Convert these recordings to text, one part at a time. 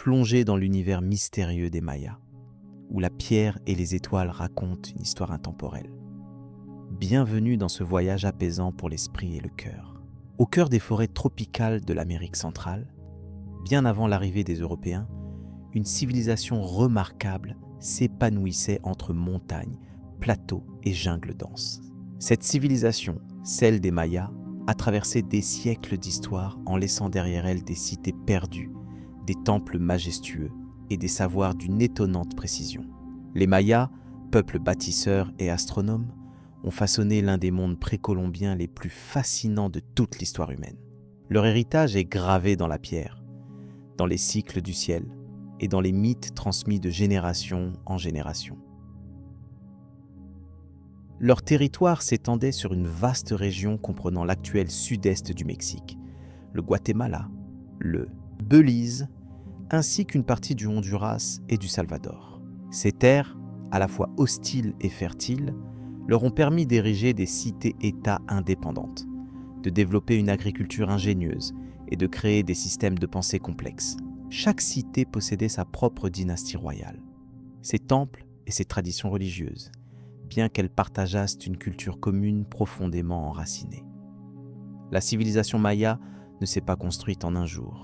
plonger dans l'univers mystérieux des Mayas, où la pierre et les étoiles racontent une histoire intemporelle. Bienvenue dans ce voyage apaisant pour l'esprit et le cœur. Au cœur des forêts tropicales de l'Amérique centrale, bien avant l'arrivée des Européens, une civilisation remarquable s'épanouissait entre montagnes, plateaux et jungles denses. Cette civilisation, celle des Mayas, a traversé des siècles d'histoire en laissant derrière elle des cités perdues, des temples majestueux et des savoirs d'une étonnante précision. Les Mayas, peuple bâtisseur et astronome, ont façonné l'un des mondes précolombiens les plus fascinants de toute l'histoire humaine. Leur héritage est gravé dans la pierre, dans les cycles du ciel et dans les mythes transmis de génération en génération. Leur territoire s'étendait sur une vaste région comprenant l'actuel sud-est du Mexique, le Guatemala, le Belize, ainsi qu'une partie du Honduras et du Salvador. Ces terres, à la fois hostiles et fertiles, leur ont permis d'ériger des cités-États indépendantes, de développer une agriculture ingénieuse et de créer des systèmes de pensée complexes. Chaque cité possédait sa propre dynastie royale, ses temples et ses traditions religieuses, bien qu'elles partageassent une culture commune profondément enracinée. La civilisation maya ne s'est pas construite en un jour.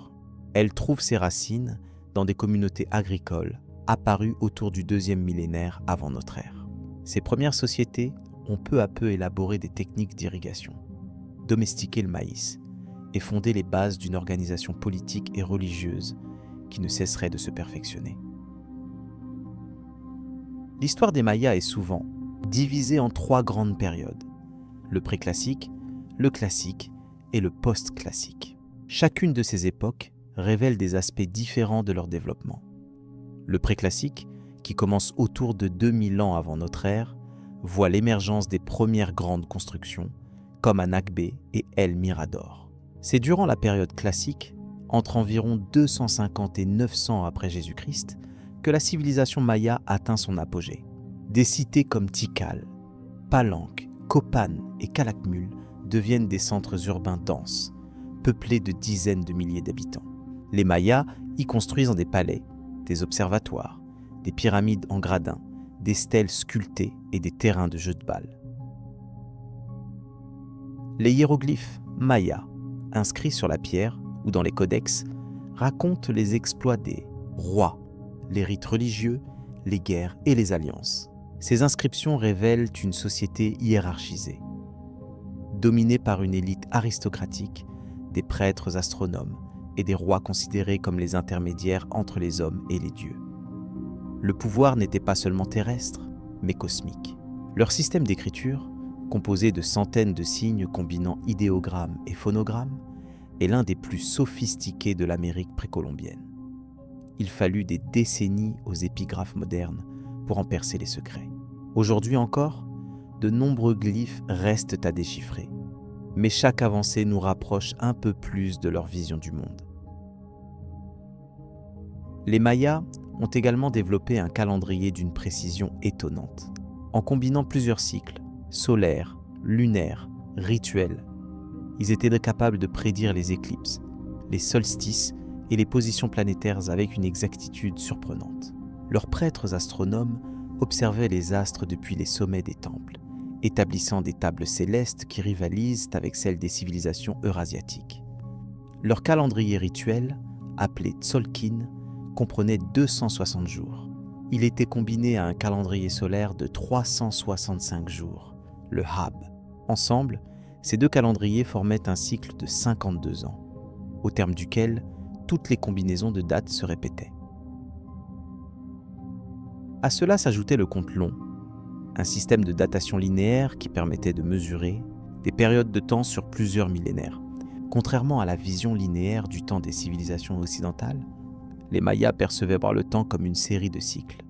Elle trouve ses racines dans des communautés agricoles apparues autour du 2e millénaire avant notre ère. Ces premières sociétés ont peu à peu élaboré des techniques d'irrigation, domestiqué le maïs et fondé les bases d'une organisation politique et religieuse qui ne cesserait de se perfectionner. L'histoire des Mayas est souvent divisée en 3 grandes périodes, le préclassique, le classique et le post-classique. Chacune de ces époques révèle des aspects différents de leur développement. Le préclassique, qui commence autour de 2000 ans avant notre ère, voit l'émergence des premières grandes constructions, comme à Nagbé et El Mirador. C'est durant la période classique, entre environ 250 et 900 après Jésus-Christ, que la civilisation maya atteint son apogée. Des cités comme Tikal, Palenque, Copan et Calakmul deviennent des centres urbains denses, peuplés de dizaines de milliers d'habitants. Les Mayas y construisent des palais, des observatoires, des pyramides en gradins, des stèles sculptées et des terrains de jeux de balles. Les hiéroglyphes mayas, inscrits sur la pierre ou dans les codex, racontent les exploits des rois, les rites religieux, les guerres et les alliances. Ces inscriptions révèlent une société hiérarchisée, dominée par une élite aristocratique, des prêtres astronomes et des rois considérés comme les intermédiaires entre les hommes et les dieux. Le pouvoir n'était pas seulement terrestre, mais cosmique. Leur système d'écriture, composé de centaines de signes combinant idéogrammes et phonogrammes, est l'un des plus sophistiqués de l'Amérique précolombienne. Il fallut des décennies aux épigraphes modernes pour en percer les secrets. Aujourd'hui encore, de nombreux glyphes restent à déchiffrer, mais chaque avancée nous rapproche un peu plus de leur vision du monde. Les Mayas ont également développé un calendrier d'une précision étonnante. En combinant plusieurs cycles, solaires, lunaires, rituels, ils étaient capables de prédire les éclipses, les solstices et les positions planétaires avec une exactitude surprenante. Leurs prêtres astronomes observaient les astres depuis les sommets des temples, établissant des tables célestes qui rivalisent avec celles des civilisations eurasiatiques. Leur calendrier rituel, appelé Tzolk'in, comprenait 260 jours. Il était combiné à un calendrier solaire de 365 jours, le Hab. Ensemble, ces 2 calendriers formaient un cycle de 52 ans, au terme duquel toutes les combinaisons de dates se répétaient. À cela s'ajoutait le compte long, un système de datation linéaire qui permettait de mesurer des périodes de temps sur plusieurs millénaires. Contrairement à la vision linéaire du temps des civilisations occidentales, les Mayas percevaient voir le temps comme une série de cycles,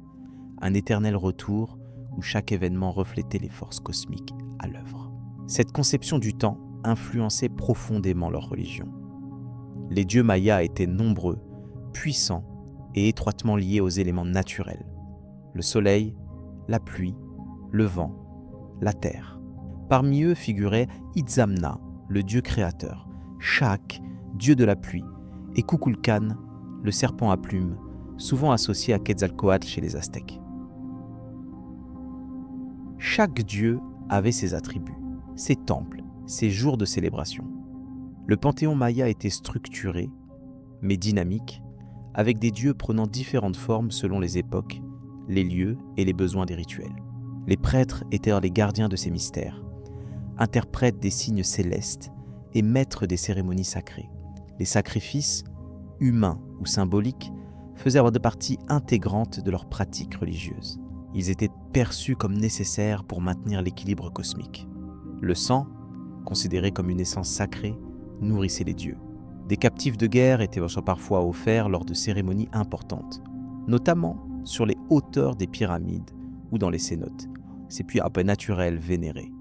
un éternel retour où chaque événement reflétait les forces cosmiques à l'œuvre. Cette conception du temps influençait profondément leur religion. Les dieux mayas étaient nombreux, puissants et étroitement liés aux éléments naturels, le soleil, la pluie, le vent, la terre. Parmi eux figuraient Itzamna, le dieu créateur, Shak, dieu de la pluie, et Kukulkan, le serpent à plumes, souvent associé à Quetzalcoatl chez les Aztèques. Chaque dieu avait ses attributs, ses temples, ses jours de célébration. Le panthéon maya était structuré, mais dynamique, avec des dieux prenant différentes formes selon les époques, les lieux et les besoins des rituels. Les prêtres étaient les gardiens de ces mystères, interprètes des signes célestes et maîtres des cérémonies sacrées. Les sacrifices, humains ou symboliques, faisaient partie intégrante de leurs pratiques religieuses. Ils étaient perçus comme nécessaires pour maintenir l'équilibre cosmique. Le sang, considéré comme une essence sacrée, nourrissait les dieux. Des captifs de guerre étaient parfois offerts lors de cérémonies importantes, notamment sur les hauteurs des pyramides ou dans les cénotes, ces puits naturels vénérés.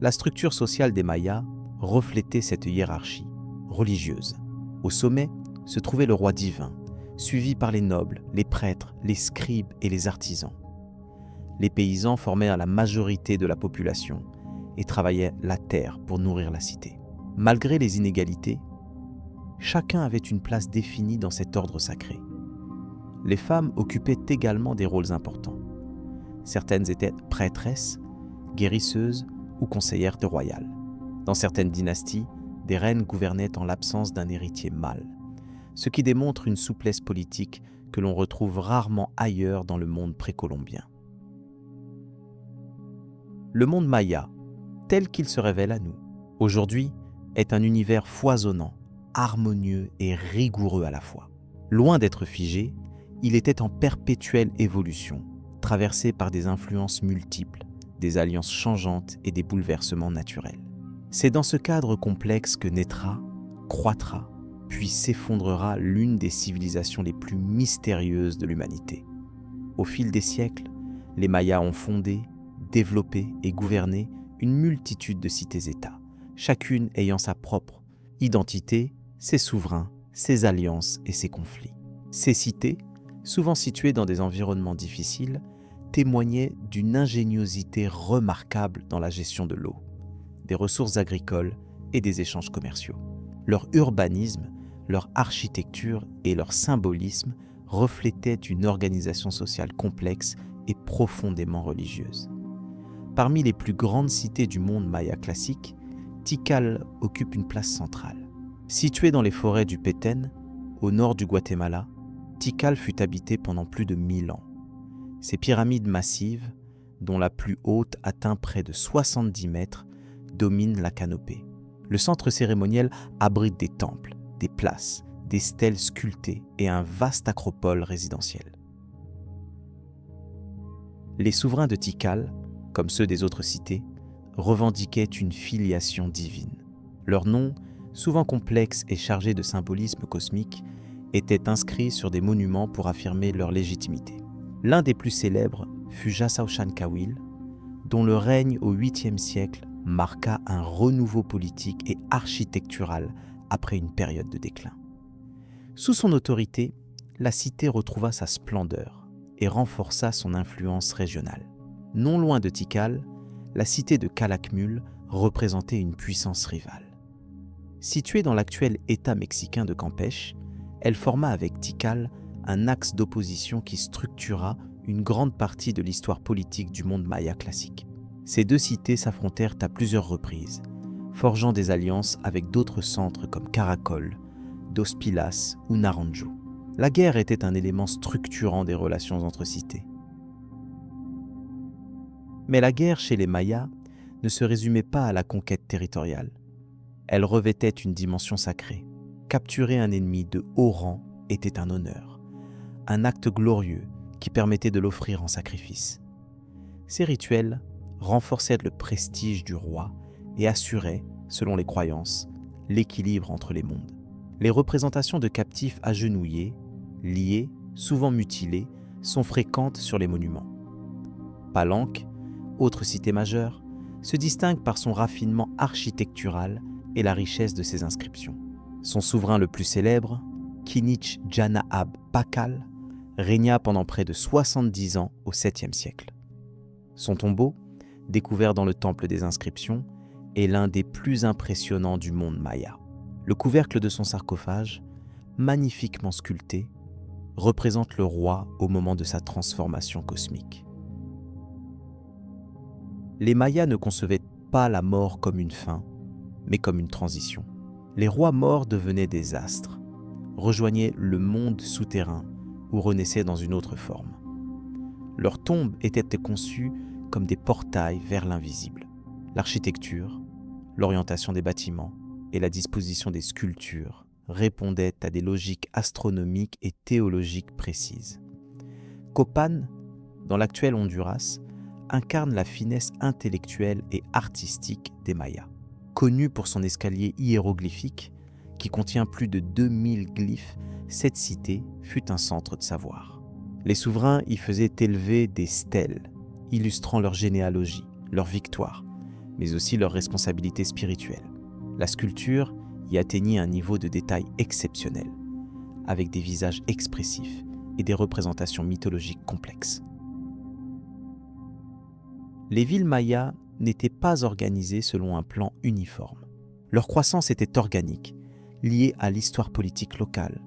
La structure sociale des Mayas reflétait cette hiérarchie religieuse. Au sommet se trouvait le roi divin, suivi par les nobles, les prêtres, les scribes et les artisans. Les paysans formaient la majorité de la population et travaillaient la terre pour nourrir la cité. Malgré les inégalités, chacun avait une place définie dans cet ordre sacré. Les femmes occupaient également des rôles importants. Certaines étaient prêtresses, guérisseuses ou conseillères royales. Dans certaines dynasties, des reines gouvernaient en l'absence d'un héritier mâle, ce qui démontre une souplesse politique que l'on retrouve rarement ailleurs dans le monde précolombien. Le monde maya, tel qu'il se révèle à nous, aujourd'hui, est un univers foisonnant, harmonieux et rigoureux à la fois. Loin d'être figé, il était en perpétuelle évolution, traversé par des influences multiples, des alliances changeantes et des bouleversements naturels. C'est dans ce cadre complexe que naîtra, croîtra, puis s'effondrera l'une des civilisations les plus mystérieuses de l'humanité. Au fil des siècles, les Mayas ont fondé, développé et gouverné une multitude de cités-États, chacune ayant sa propre identité, ses souverains, ses alliances et ses conflits. Ces cités, souvent situées dans des environnements difficiles, témoignaient d'une ingéniosité remarquable dans la gestion de l'eau, des ressources agricoles et des échanges commerciaux. Leur urbanisme, leur architecture et leur symbolisme reflétaient une organisation sociale complexe et profondément religieuse. Parmi les plus grandes cités du monde maya classique, Tikal occupe une place centrale. Située dans les forêts du Petén, au nord du Guatemala, Tikal fut habitée pendant plus de 1000 ans. Ces pyramides massives, dont la plus haute atteint près de 70 mètres, dominent la canopée. Le centre cérémoniel abrite des temples, des places, des stèles sculptées et un vaste acropole résidentiel. Les souverains de Tikal, comme ceux des autres cités, revendiquaient une filiation divine. Leurs noms, souvent complexes et chargés de symbolisme cosmique, étaient inscrits sur des monuments pour affirmer leur légitimité. L'un des plus célèbres fut Jasaushankawil, dont le règne au 8e siècle marqua un renouveau politique et architectural après une période de déclin. Sous son autorité, la cité retrouva sa splendeur et renforça son influence régionale. Non loin de Tikal, la cité de Calakmul représentait une puissance rivale. Située dans l'actuel État mexicain de Campeche, elle forma avec Tikal un axe d'opposition qui structura une grande partie de l'histoire politique du monde maya classique. Ces deux cités s'affrontèrent à plusieurs reprises, forgeant des alliances avec d'autres centres comme Caracol, Dos Pilas ou Naranjo. La guerre était un élément structurant des relations entre cités. Mais la guerre chez les Mayas ne se résumait pas à la conquête territoriale. Elle revêtait une dimension sacrée. Capturer un ennemi de haut rang était un honneur, un acte glorieux qui permettait de l'offrir en sacrifice. Ces rituels renforçaient le prestige du roi et assuraient, selon les croyances, l'équilibre entre les mondes. Les représentations de captifs agenouillés, liés, souvent mutilés, sont fréquentes sur les monuments. Palenque, autre cité majeure, se distingue par son raffinement architectural et la richesse de ses inscriptions. Son souverain le plus célèbre, Kinich Janaab Pakal, régna pendant près de 70 ans au 7e siècle. Son tombeau, découvert dans le temple des inscriptions, est l'un des plus impressionnants du monde maya. Le couvercle de son sarcophage, magnifiquement sculpté, représente le roi au moment de sa transformation cosmique. Les Mayas ne concevaient pas la mort comme une fin, mais comme une transition. Les rois morts devenaient des astres, rejoignaient le monde souterrain ou renaissaient dans une autre forme. Leurs tombes étaient conçues comme des portails vers l'invisible. L'architecture, l'orientation des bâtiments et la disposition des sculptures répondaient à des logiques astronomiques et théologiques précises. Copan, dans l'actuel Honduras, incarne la finesse intellectuelle et artistique des Mayas. Connu pour son escalier hiéroglyphique, qui contient plus de 2000 glyphes, cette cité fut un centre de savoir. Les souverains y faisaient élever des stèles, illustrant leur généalogie, leur victoire, mais aussi leurs responsabilités spirituelles. La sculpture y atteignit un niveau de détail exceptionnel, avec des visages expressifs et des représentations mythologiques complexes. Les villes mayas n'étaient pas organisées selon un plan uniforme. Leur croissance était organique, liée à l'histoire politique locale,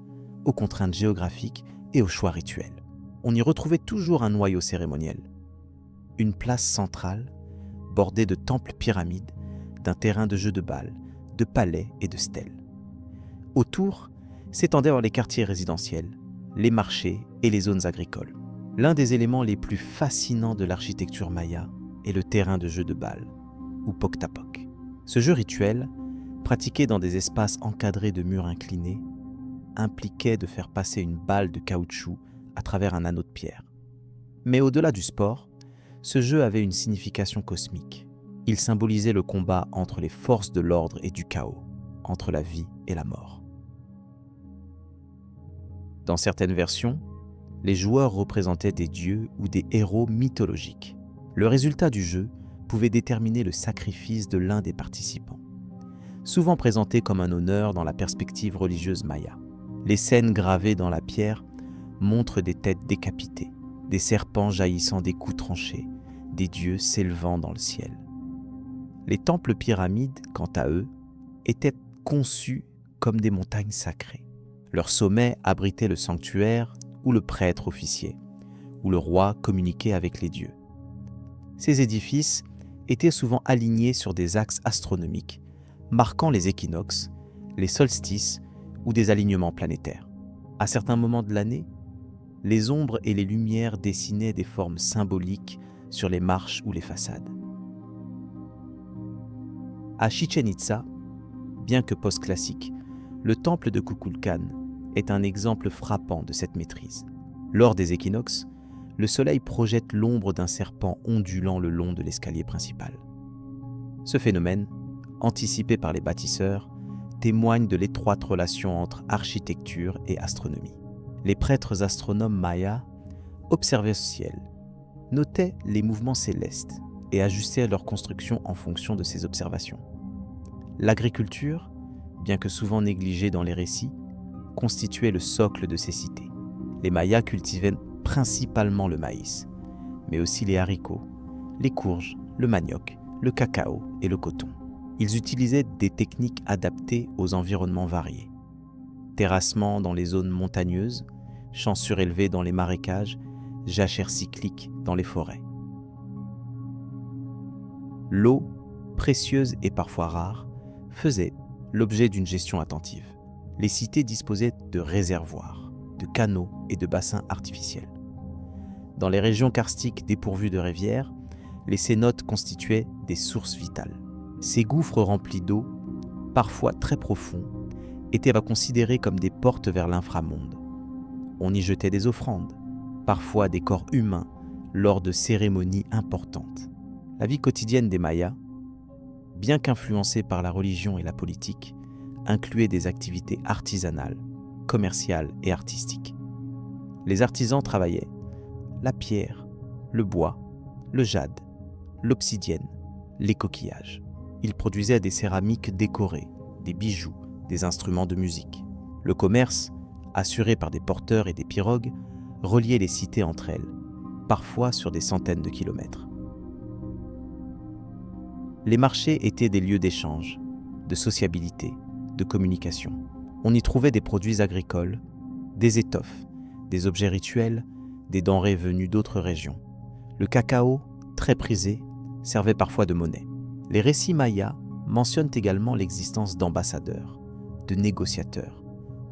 aux contraintes géographiques et aux choix rituels. On y retrouvait toujours un noyau cérémoniel, une place centrale, bordée de temples pyramides, d'un terrain de jeu de balles, de palais et de stèles. Autour s'étendaient les quartiers résidentiels, les marchés et les zones agricoles. L'un des éléments les plus fascinants de l'architecture maya est le terrain de jeu de balles, ou poctapoc. Ce jeu rituel, pratiqué dans des espaces encadrés de murs inclinés, impliquait de faire passer une balle de caoutchouc à travers un anneau de pierre. Mais au-delà du sport, ce jeu avait une signification cosmique. Il symbolisait le combat entre les forces de l'ordre et du chaos, entre la vie et la mort. Dans certaines versions, les joueurs représentaient des dieux ou des héros mythologiques. Le résultat du jeu pouvait déterminer le sacrifice de l'un des participants, souvent présenté comme un honneur dans la perspective religieuse maya. Les scènes gravées dans la pierre montrent des têtes décapitées, des serpents jaillissant des coups tranchés, des dieux s'élevant dans le ciel. Les temples pyramides, quant à eux, étaient conçus comme des montagnes sacrées. Leur sommet abritait le sanctuaire où le prêtre officiait, où le roi communiquait avec les dieux. Ces édifices étaient souvent alignés sur des axes astronomiques, marquant les équinoxes, les solstices ou des alignements planétaires. À certains moments de l'année, les ombres et les lumières dessinaient des formes symboliques sur les marches ou les façades. À Chichén Itzá, bien que post-classique, le temple de Kukulcán est un exemple frappant de cette maîtrise. Lors des équinoxes, le soleil projette l'ombre d'un serpent ondulant le long de l'escalier principal. Ce phénomène, anticipé par les bâtisseurs, témoigne de l'étroite relation entre architecture et astronomie. Les prêtres astronomes mayas observaient ce ciel, notaient les mouvements célestes et ajustaient leur construction en fonction de ces observations. L'agriculture, bien que souvent négligée dans les récits, constituait le socle de ces cités. Les Mayas cultivaient principalement le maïs, mais aussi les haricots, les courges, le manioc, le cacao et le coton. Ils utilisaient des techniques adaptées aux environnements variés. Terrassement dans les zones montagneuses, champs surélevés dans les marécages, jachères cycliques dans les forêts. L'eau, précieuse et parfois rare, faisait l'objet d'une gestion attentive. Les cités disposaient de réservoirs, de canaux et de bassins artificiels. Dans les régions karstiques dépourvues de rivières, les cénotes constituaient des sources vitales. Ces gouffres remplis d'eau, parfois très profonds, étaient considérés comme des portes vers l'inframonde. On y jetait des offrandes, parfois des corps humains, lors de cérémonies importantes. La vie quotidienne des Mayas, bien qu'influencée par la religion et la politique, incluait des activités artisanales, commerciales et artistiques. Les artisans travaillaient la pierre, le bois, le jade, l'obsidienne, les coquillages. Ils produisaient des céramiques décorées, des bijoux, des instruments de musique. Le commerce, assuré par des porteurs et des pirogues, reliait les cités entre elles, parfois sur des centaines de kilomètres. Les marchés étaient des lieux d'échange, de sociabilité, de communication. On y trouvait des produits agricoles, des étoffes, des objets rituels, des denrées venues d'autres régions. Le cacao, très prisé, servait parfois de monnaie. Les récits mayas mentionnent également l'existence d'ambassadeurs, de négociateurs,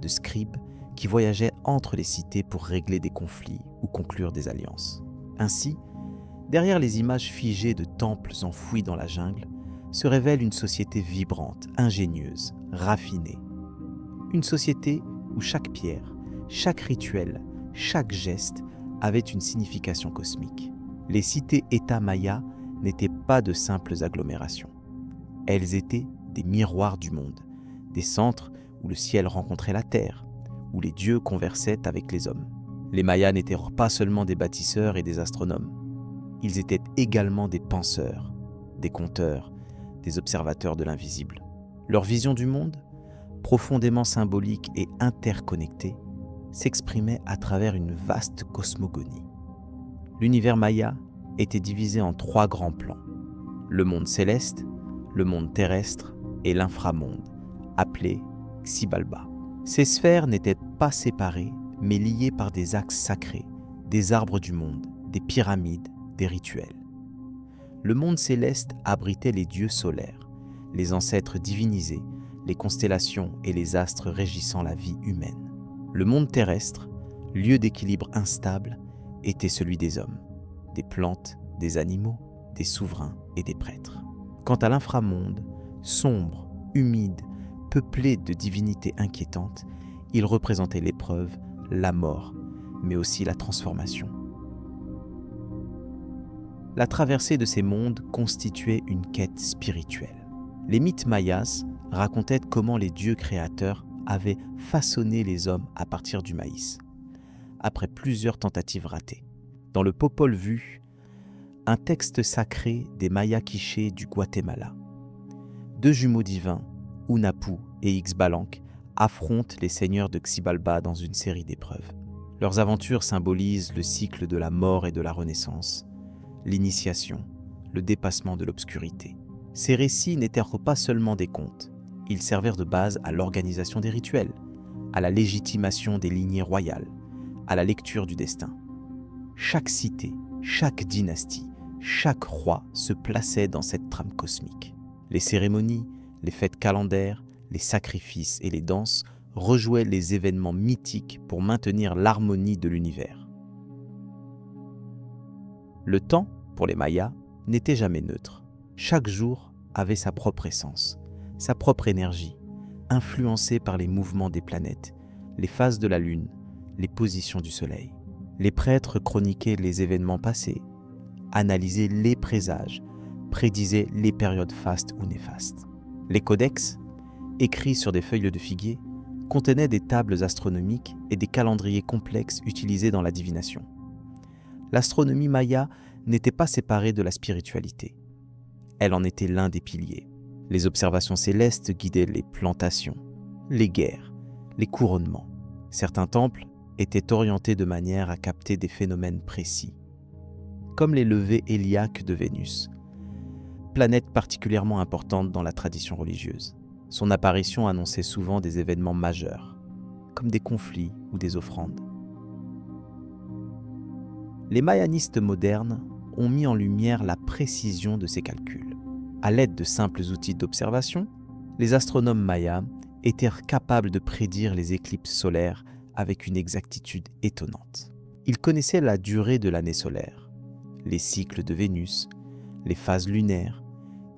de scribes qui voyageaient entre les cités pour régler des conflits ou conclure des alliances. Ainsi, derrière les images figées de temples enfouis dans la jungle, se révèle une société vibrante, ingénieuse, raffinée. Une société où chaque pierre, chaque rituel, chaque geste avait une signification cosmique. Les cités-États mayas n'étaient pas de simples agglomérations. Elles étaient des miroirs du monde, des centres où le ciel rencontrait la terre, où les dieux conversaient avec les hommes. Les Mayas n'étaient pas seulement des bâtisseurs et des astronomes. Ils étaient également des penseurs, des conteurs, des observateurs de l'invisible. Leur vision du monde, profondément symbolique et interconnectée, s'exprimait à travers une vaste cosmogonie. L'univers maya était divisé en 3 grands plans: le monde céleste, le monde terrestre et l'inframonde, appelé Xibalba. Ces sphères n'étaient pas séparées, mais liées par des axes sacrés, des arbres du monde, des pyramides, des rituels. Le monde céleste abritait les dieux solaires, les ancêtres divinisés, les constellations et les astres régissant la vie humaine. Le monde terrestre, lieu d'équilibre instable, était celui des hommes, des plantes, des animaux, des souverains et des prêtres. Quant à l'inframonde, sombre, humide, peuplé de divinités inquiétantes, il représentait l'épreuve, la mort, mais aussi la transformation. La traversée de ces mondes constituait une quête spirituelle. Les mythes mayas racontaient comment les dieux créateurs avaient façonné les hommes à partir du maïs, après plusieurs tentatives ratées. Dans le Popol Vuh, un texte sacré des Mayas quichés du Guatemala, 2 jumeaux divins, Hunahpu et Xbalanque, affrontent les seigneurs de Xibalba dans une série d'épreuves. Leurs aventures symbolisent le cycle de la mort et de la renaissance, l'initiation, le dépassement de l'obscurité. Ces récits n'étaient pas seulement des contes, ils servirent de base à l'organisation des rituels, à la légitimation des lignées royales, à la lecture du destin. Chaque cité, chaque dynastie, chaque roi se plaçait dans cette trame cosmique. Les cérémonies, les fêtes calendaires, les sacrifices et les danses rejouaient les événements mythiques pour maintenir l'harmonie de l'univers. Le temps, pour les Mayas, n'était jamais neutre. Chaque jour avait sa propre essence, sa propre énergie, influencée par les mouvements des planètes, les phases de la Lune, les positions du Soleil. Les prêtres chroniquaient les événements passés, analysaient les présages, prédisaient les périodes fastes ou néfastes. Les codex, écrits sur des feuilles de figuier, contenaient des tables astronomiques et des calendriers complexes utilisés dans la divination. L'astronomie maya n'était pas séparée de la spiritualité. Elle en était l'un des piliers. Les observations célestes guidaient les plantations, les guerres, les couronnements. Certains temples étaient orientés de manière à capter des phénomènes précis, comme les levées héliaques de Vénus, planète particulièrement importante dans la tradition religieuse. Son apparition annonçait souvent des événements majeurs, comme des conflits ou des offrandes. Les mayanistes modernes ont mis en lumière la précision de ces calculs. À l'aide de simples outils d'observation, les astronomes mayas étaient capables de prédire les éclipses solaires avec une exactitude étonnante. Ils connaissaient la durée de l'année solaire, les cycles de Vénus, les phases lunaires,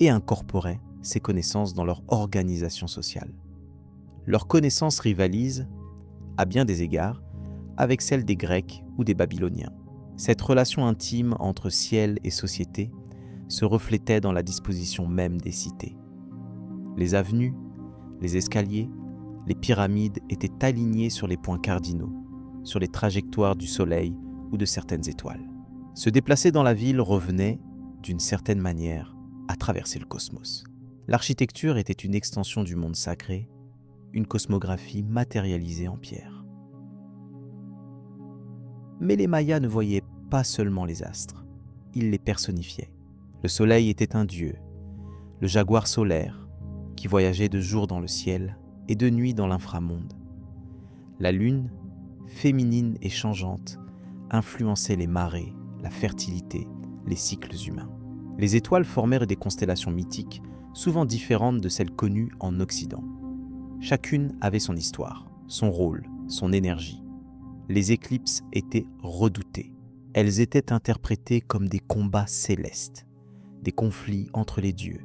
et incorporaient ces connaissances dans leur organisation sociale. Leurs connaissances rivalisent, à bien des égards, avec celles des Grecs ou des Babyloniens. Cette relation intime entre ciel et société se reflétait dans la disposition même des cités. Les avenues, les escaliers, les pyramides étaient alignés sur les points cardinaux, sur les trajectoires du soleil ou de certaines étoiles. Se déplacer dans la ville revenait, d'une certaine manière, à traverser le cosmos. L'architecture était une extension du monde sacré, une cosmographie matérialisée en pierre. Mais les Mayas ne voyaient pas seulement les astres, ils les personnifiaient. Le soleil était un dieu, le jaguar solaire, qui voyageait de jour dans le ciel, et de nuit dans l'inframonde. La lune, féminine et changeante, influençait les marées, la fertilité, les cycles humains. Les étoiles formèrent des constellations mythiques, souvent différentes de celles connues en Occident. Chacune avait son histoire, son rôle, son énergie. Les éclipses étaient redoutées. Elles étaient interprétées comme des combats célestes, des conflits entre les dieux,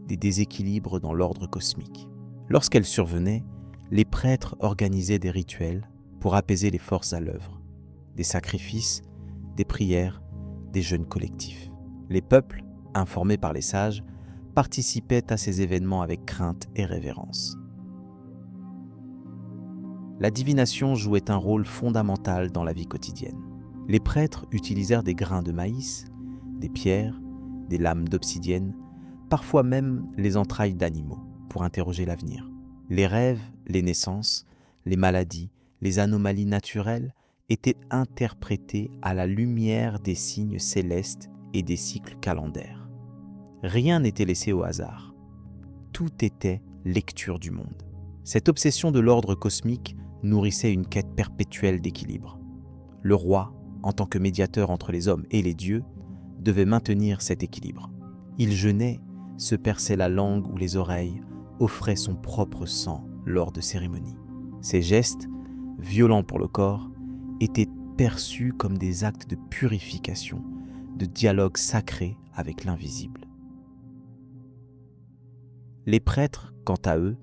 des déséquilibres dans l'ordre cosmique. Lorsqu'elles survenaient, les prêtres organisaient des rituels pour apaiser les forces à l'œuvre, des sacrifices, des prières, des jeûnes collectifs. Les peuples, informés par les sages, participaient à ces événements avec crainte et révérence. La divination jouait un rôle fondamental dans la vie quotidienne. Les prêtres utilisèrent des grains de maïs, des pierres, des lames d'obsidienne, parfois même les entrailles d'animaux, pour interroger l'avenir. Les rêves, les naissances, les maladies, les anomalies naturelles étaient interprétés à la lumière des signes célestes et des cycles calendaires. Rien n'était laissé au hasard. Tout était lecture du monde. Cette obsession de l'ordre cosmique nourrissait une quête perpétuelle d'équilibre. Le roi, en tant que médiateur entre les hommes et les dieux, devait maintenir cet équilibre. Il jeûnait, se perçait la langue ou les oreilles, offrait son propre sang lors de cérémonies. Ces gestes, violents pour le corps, étaient perçus comme des actes de purification, de dialogue sacré avec l'invisible. Les prêtres, quant à eux,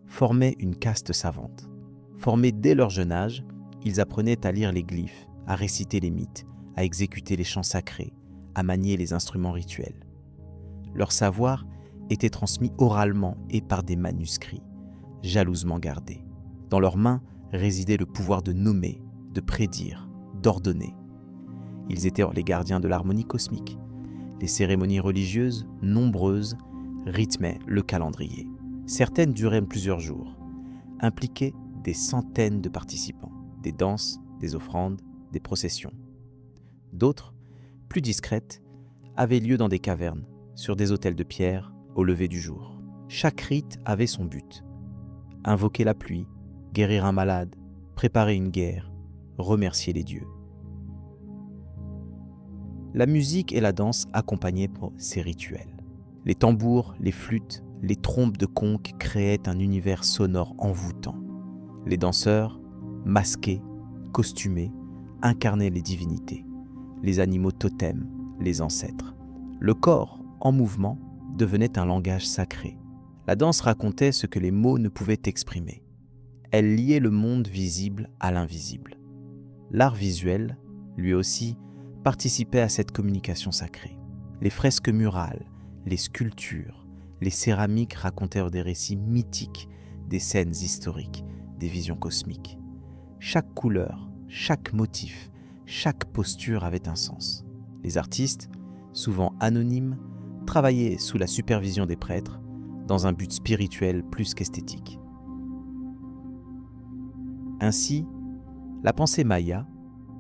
formaient une caste savante. Formés dès leur jeune âge, ils apprenaient à lire les glyphes, à réciter les mythes, à exécuter les chants sacrés, à manier les instruments rituels. Leur savoir était transmis oralement et par des manuscrits, jalousement gardés. Dans leurs mains résidait le pouvoir de nommer, de prédire, d'ordonner. Ils étaient les gardiens de l'harmonie cosmique. Les cérémonies religieuses, nombreuses, rythmaient le calendrier. Certaines duraient plusieurs jours, impliquaient des centaines de participants, des danses, des offrandes, des processions. D'autres, plus discrètes, avaient lieu dans des cavernes, sur des autels de pierre, au lever du jour. Chaque rite avait son but. Invoquer la pluie, guérir un malade, préparer une guerre, remercier les dieux. La musique et la danse accompagnaient ces rituels. Les tambours, les flûtes, les trompes de conques créaient un univers sonore envoûtant. Les danseurs, masqués, costumés, incarnaient les divinités, les animaux totems, les ancêtres. Le corps, en mouvement, devenait un langage sacré. La danse racontait ce que les mots ne pouvaient exprimer. Elle liait le monde visible à l'invisible. L'art visuel, lui aussi, participait à cette communication sacrée. Les fresques murales, les sculptures, les céramiques racontèrent des récits mythiques, des scènes historiques, des visions cosmiques. Chaque couleur, chaque motif, chaque posture avait un sens. Les artistes, souvent anonymes, travaillaient sous la supervision des prêtres, dans un but spirituel plus qu'esthétique. Ainsi, la pensée maya,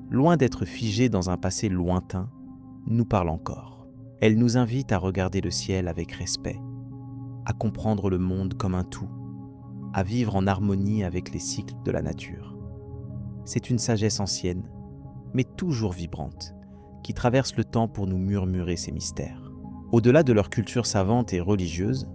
loin d'être figée dans un passé lointain, nous parle encore. Elle nous invite à regarder le ciel avec respect, à comprendre le monde comme un tout, à vivre en harmonie avec les cycles de la nature. C'est une sagesse ancienne, mais toujours vibrante, qui traverse le temps pour nous murmurer ses mystères. Au-delà de leur culture savante et religieuse,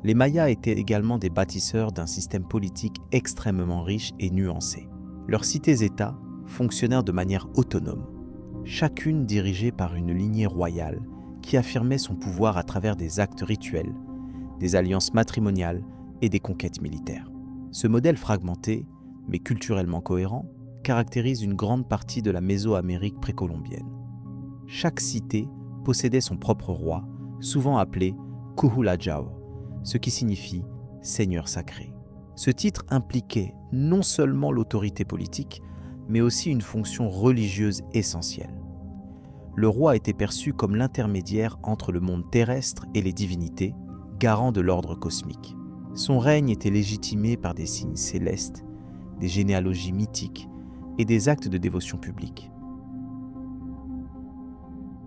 les Mayas étaient également des bâtisseurs d'un système politique extrêmement riche et nuancé. Leurs cités-États fonctionnèrent de manière autonome, chacune dirigée par une lignée royale qui affirmait son pouvoir à travers des actes rituels, des alliances matrimoniales et des conquêtes militaires. Ce modèle fragmenté, mais culturellement cohérent, caractérise une grande partie de la Mésoamérique précolombienne. Chaque cité possédait son propre roi, souvent appelé Cuhulajao, ce qui signifie « seigneur sacré ». Ce titre impliquait non seulement l'autorité politique, mais aussi une fonction religieuse essentielle. Le roi était perçu comme l'intermédiaire entre le monde terrestre et les divinités, garant de l'ordre cosmique. Son règne était légitimé par des signes célestes, des généalogies mythiques et des actes de dévotion publique.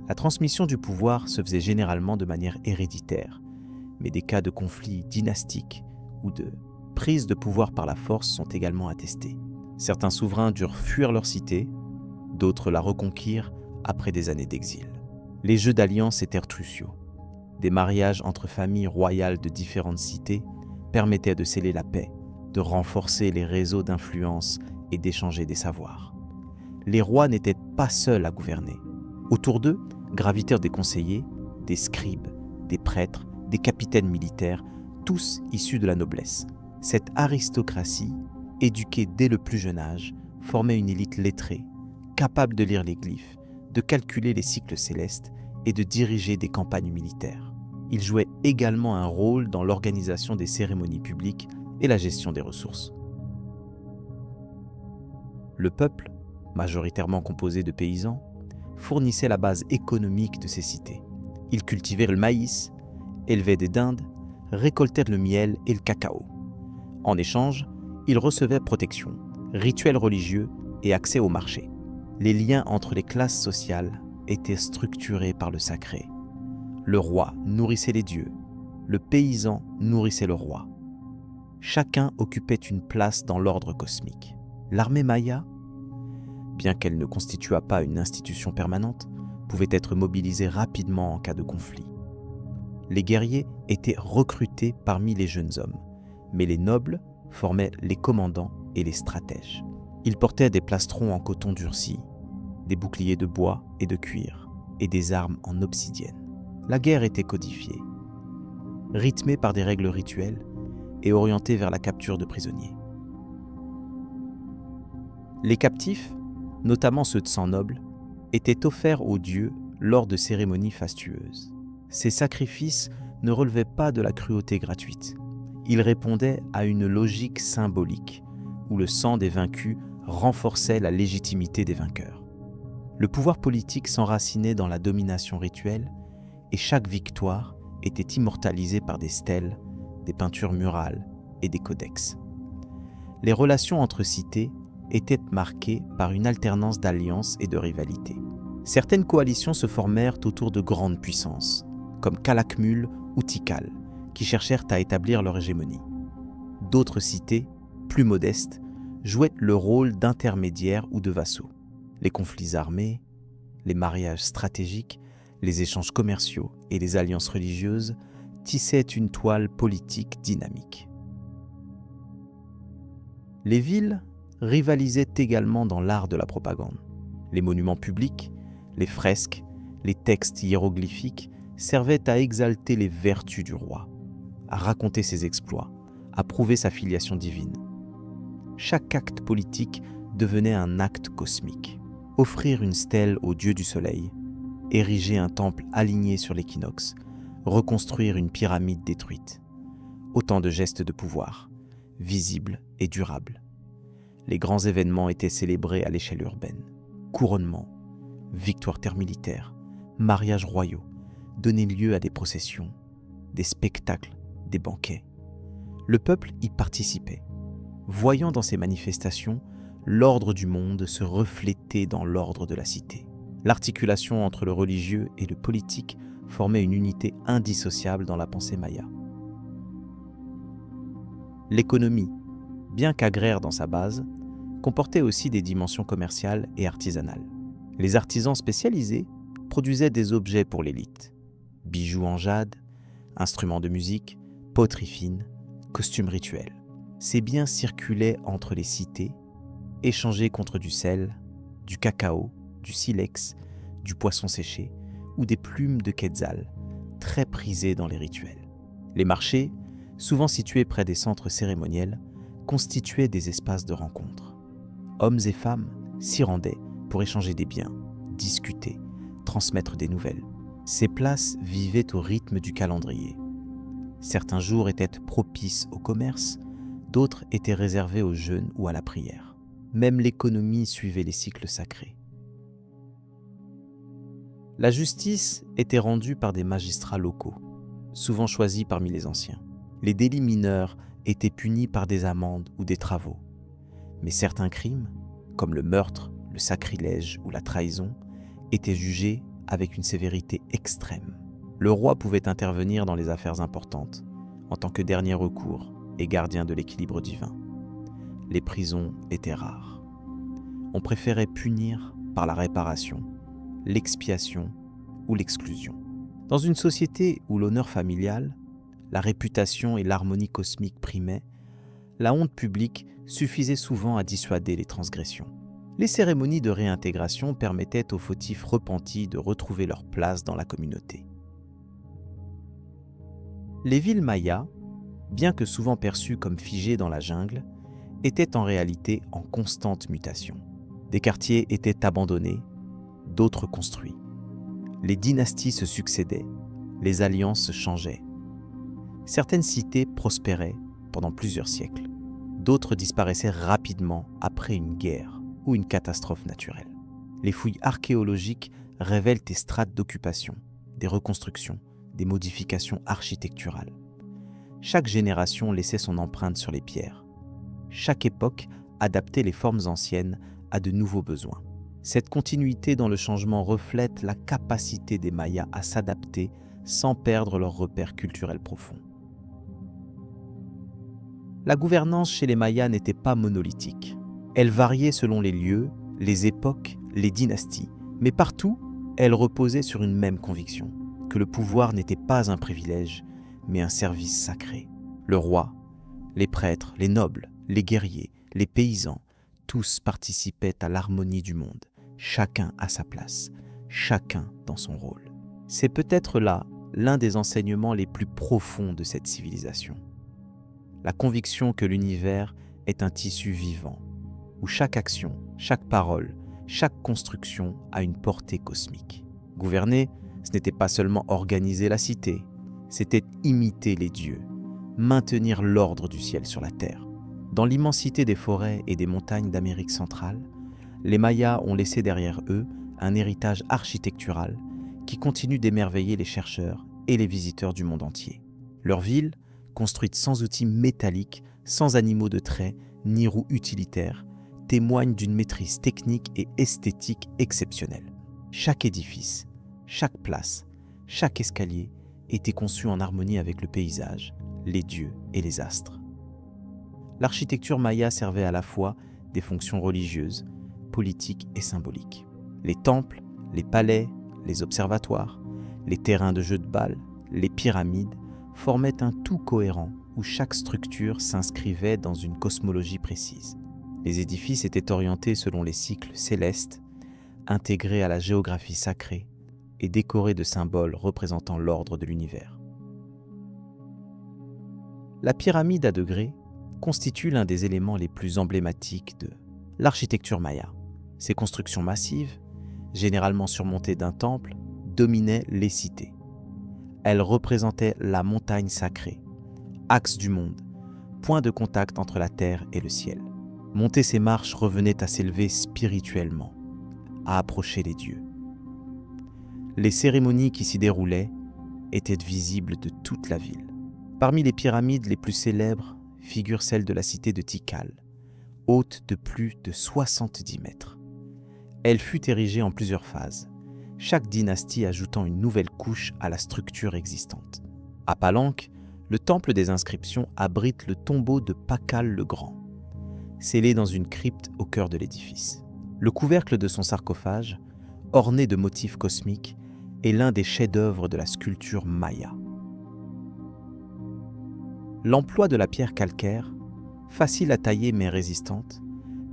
La transmission du pouvoir se faisait généralement de manière héréditaire, mais des cas de conflits dynastiques ou de prises de pouvoir par la force sont également attestées. Certains souverains durent fuir leur cité, d'autres la reconquirent après des années d'exil. Les jeux d'alliance étaient cruciaux. Des mariages entre familles royales de différentes cités permettaient de sceller la paix, de renforcer les réseaux d'influence et d'échanger des savoirs. Les rois n'étaient pas seuls à gouverner. Autour d'eux gravitèrent des conseillers, des scribes, des prêtres, des capitaines militaires, tous issus de la noblesse. Cette aristocratie, éduquée dès le plus jeune âge, formait une élite lettrée, capable de lire les glyphes, de calculer les cycles célestes et de diriger des campagnes militaires. Ils jouaient également un rôle dans l'organisation des cérémonies publiques et la gestion des ressources. Le peuple, majoritairement composé de paysans, fournissait la base économique de ces cités. Ils cultivaient le maïs, élevaient des dindes, récoltaient le miel et le cacao. En échange, ils recevaient protection, rituels religieux et accès au marché. Les liens entre les classes sociales étaient structurés par le sacré. Le roi nourrissait les dieux, le paysan nourrissait le roi. Chacun occupait une place dans l'ordre cosmique. L'armée maya, bien qu'elle ne constituât pas une institution permanente, pouvait être mobilisée rapidement en cas de conflit. Les guerriers étaient recrutés parmi les jeunes hommes, mais les nobles formaient les commandants et les stratèges. Ils portaient des plastrons en coton durci, des boucliers de bois et de cuir, et des armes en obsidienne. La guerre était codifiée, rythmée par des règles rituelles et orientée vers la capture de prisonniers. Les captifs, notamment ceux de sang noble, étaient offerts aux dieux lors de cérémonies fastueuses. Ces sacrifices ne relevaient pas de la cruauté gratuite. Ils répondaient à une logique symbolique, où le sang des vaincus renforçait la légitimité des vainqueurs. Le pouvoir politique s'enracinait dans la domination rituelle, et chaque victoire était immortalisée par des stèles, des peintures murales et des codex. Les relations entre cités étaient marquées par une alternance d'alliances et de rivalités. Certaines coalitions se formèrent autour de grandes puissances, comme Calakmul ou Tikal, qui cherchèrent à établir leur hégémonie. D'autres cités, plus modestes, jouaient le rôle d'intermédiaires ou de vassaux. Les conflits armés, les mariages stratégiques, les échanges commerciaux et les alliances religieuses tissaient une toile politique dynamique. Les villes rivalisaient également dans l'art de la propagande. Les monuments publics, les fresques, les textes hiéroglyphiques servaient à exalter les vertus du roi, à raconter ses exploits, à prouver sa filiation divine. Chaque acte politique devenait un acte cosmique. Offrir une stèle au dieu du soleil, ériger un temple aligné sur l'équinoxe, reconstruire une pyramide détruite. Autant de gestes de pouvoir, visibles et durables. Les grands événements étaient célébrés à l'échelle urbaine. Couronnements, victoires terres militaires, mariages royaux donnaient lieu à des processions, des spectacles, des banquets. Le peuple y participait, voyant dans ces manifestations l'ordre du monde se reflétait dans l'ordre de la cité. L'articulation entre le religieux et le politique formait une unité indissociable dans la pensée maya. L'économie, bien qu'agraire dans sa base, comportait aussi des dimensions commerciales et artisanales. Les artisans spécialisés produisaient des objets pour l'élite. Bijoux en jade, instruments de musique, poterie fine, costumes rituels. Ces biens circulaient entre les cités, échangés contre du sel, du cacao, du silex, du poisson séché ou des plumes de quetzal, très prisées dans les rituels. Les marchés, souvent situés près des centres cérémoniels, constituaient des espaces de rencontre. Hommes et femmes s'y rendaient pour échanger des biens, discuter, transmettre des nouvelles. Ces places vivaient au rythme du calendrier. Certains jours étaient propices au commerce, d'autres étaient réservés au jeûne ou à la prière. Même l'économie suivait les cycles sacrés. La justice était rendue par des magistrats locaux, souvent choisis parmi les anciens. Les délits mineurs étaient punis par des amendes ou des travaux. Mais certains crimes, comme le meurtre, le sacrilège ou la trahison, étaient jugés avec une sévérité extrême. Le roi pouvait intervenir dans les affaires importantes, en tant que dernier recours, et gardiens de l'équilibre divin. Les prisons étaient rares. On préférait punir par la réparation, l'expiation ou l'exclusion. Dans une société où l'honneur familial, la réputation et l'harmonie cosmique primaient, la honte publique suffisait souvent à dissuader les transgressions. Les cérémonies de réintégration permettaient aux fautifs repentis de retrouver leur place dans la communauté. Les villes mayas, bien que souvent perçues comme figées dans la jungle, étaient en réalité en constante mutation. Des quartiers étaient abandonnés, d'autres construits. Les dynasties se succédaient, les alliances se changeaient. Certaines cités prospéraient pendant plusieurs siècles. D'autres disparaissaient rapidement après une guerre ou une catastrophe naturelle. Les fouilles archéologiques révèlent des strates d'occupation, des reconstructions, des modifications architecturales. Chaque génération laissait son empreinte sur les pierres. Chaque époque adaptait les formes anciennes à de nouveaux besoins. Cette continuité dans le changement reflète la capacité des Mayas à s'adapter sans perdre leurs repères culturels profonds. La gouvernance chez les Mayas n'était pas monolithique. Elle variait selon les lieux, les époques, les dynasties, mais partout, elle reposait sur une même conviction, que le pouvoir n'était pas un privilège, mais un service sacré. Le roi, les prêtres, les nobles, les guerriers, les paysans, tous participaient à l'harmonie du monde, chacun à sa place, chacun dans son rôle. C'est peut-être là l'un des enseignements les plus profonds de cette civilisation. La conviction que l'univers est un tissu vivant, où chaque action, chaque parole, chaque construction a une portée cosmique. Gouverner, ce n'était pas seulement organiser la cité, c'était imiter les dieux, maintenir l'ordre du ciel sur la terre. Dans l'immensité des forêts et des montagnes d'Amérique centrale, les Mayas ont laissé derrière eux un héritage architectural qui continue d'émerveiller les chercheurs et les visiteurs du monde entier. Leurs villes, construites sans outils métalliques, sans animaux de trait, ni roues utilitaires, témoignent d'une maîtrise technique et esthétique exceptionnelle. Chaque édifice, chaque place, chaque escalier était conçu en harmonie avec le paysage, les dieux et les astres. L'architecture maya servait à la fois des fonctions religieuses, politiques et symboliques. Les temples, les palais, les observatoires, les terrains de jeux de balles, les pyramides formaient un tout cohérent où chaque structure s'inscrivait dans une cosmologie précise. Les édifices étaient orientés selon les cycles célestes, intégrés à la géographie sacrée et décorés de symboles représentant l'ordre de l'univers. La pyramide à degrés constitue l'un des éléments les plus emblématiques de l'architecture maya. Ces constructions massives, généralement surmontées d'un temple, dominaient les cités. Elles représentaient la montagne sacrée, axe du monde, point de contact entre la terre et le ciel. Monter ces marches revenait à s'élever spirituellement, à approcher les dieux. Les cérémonies qui s'y déroulaient étaient visibles de toute la ville. Parmi les pyramides les plus célèbres figure celle de la cité de Tikal, haute de plus de 70 mètres. Elle fut érigée en plusieurs phases, chaque dynastie ajoutant une nouvelle couche à la structure existante. À Palenque, le temple des inscriptions abrite le tombeau de Pakal le Grand, scellé dans une crypte au cœur de l'édifice. Le couvercle de son sarcophage, orné de motifs cosmiques, est l'un des chefs-d'œuvre de la sculpture maya. L'emploi de la pierre calcaire, facile à tailler mais résistante,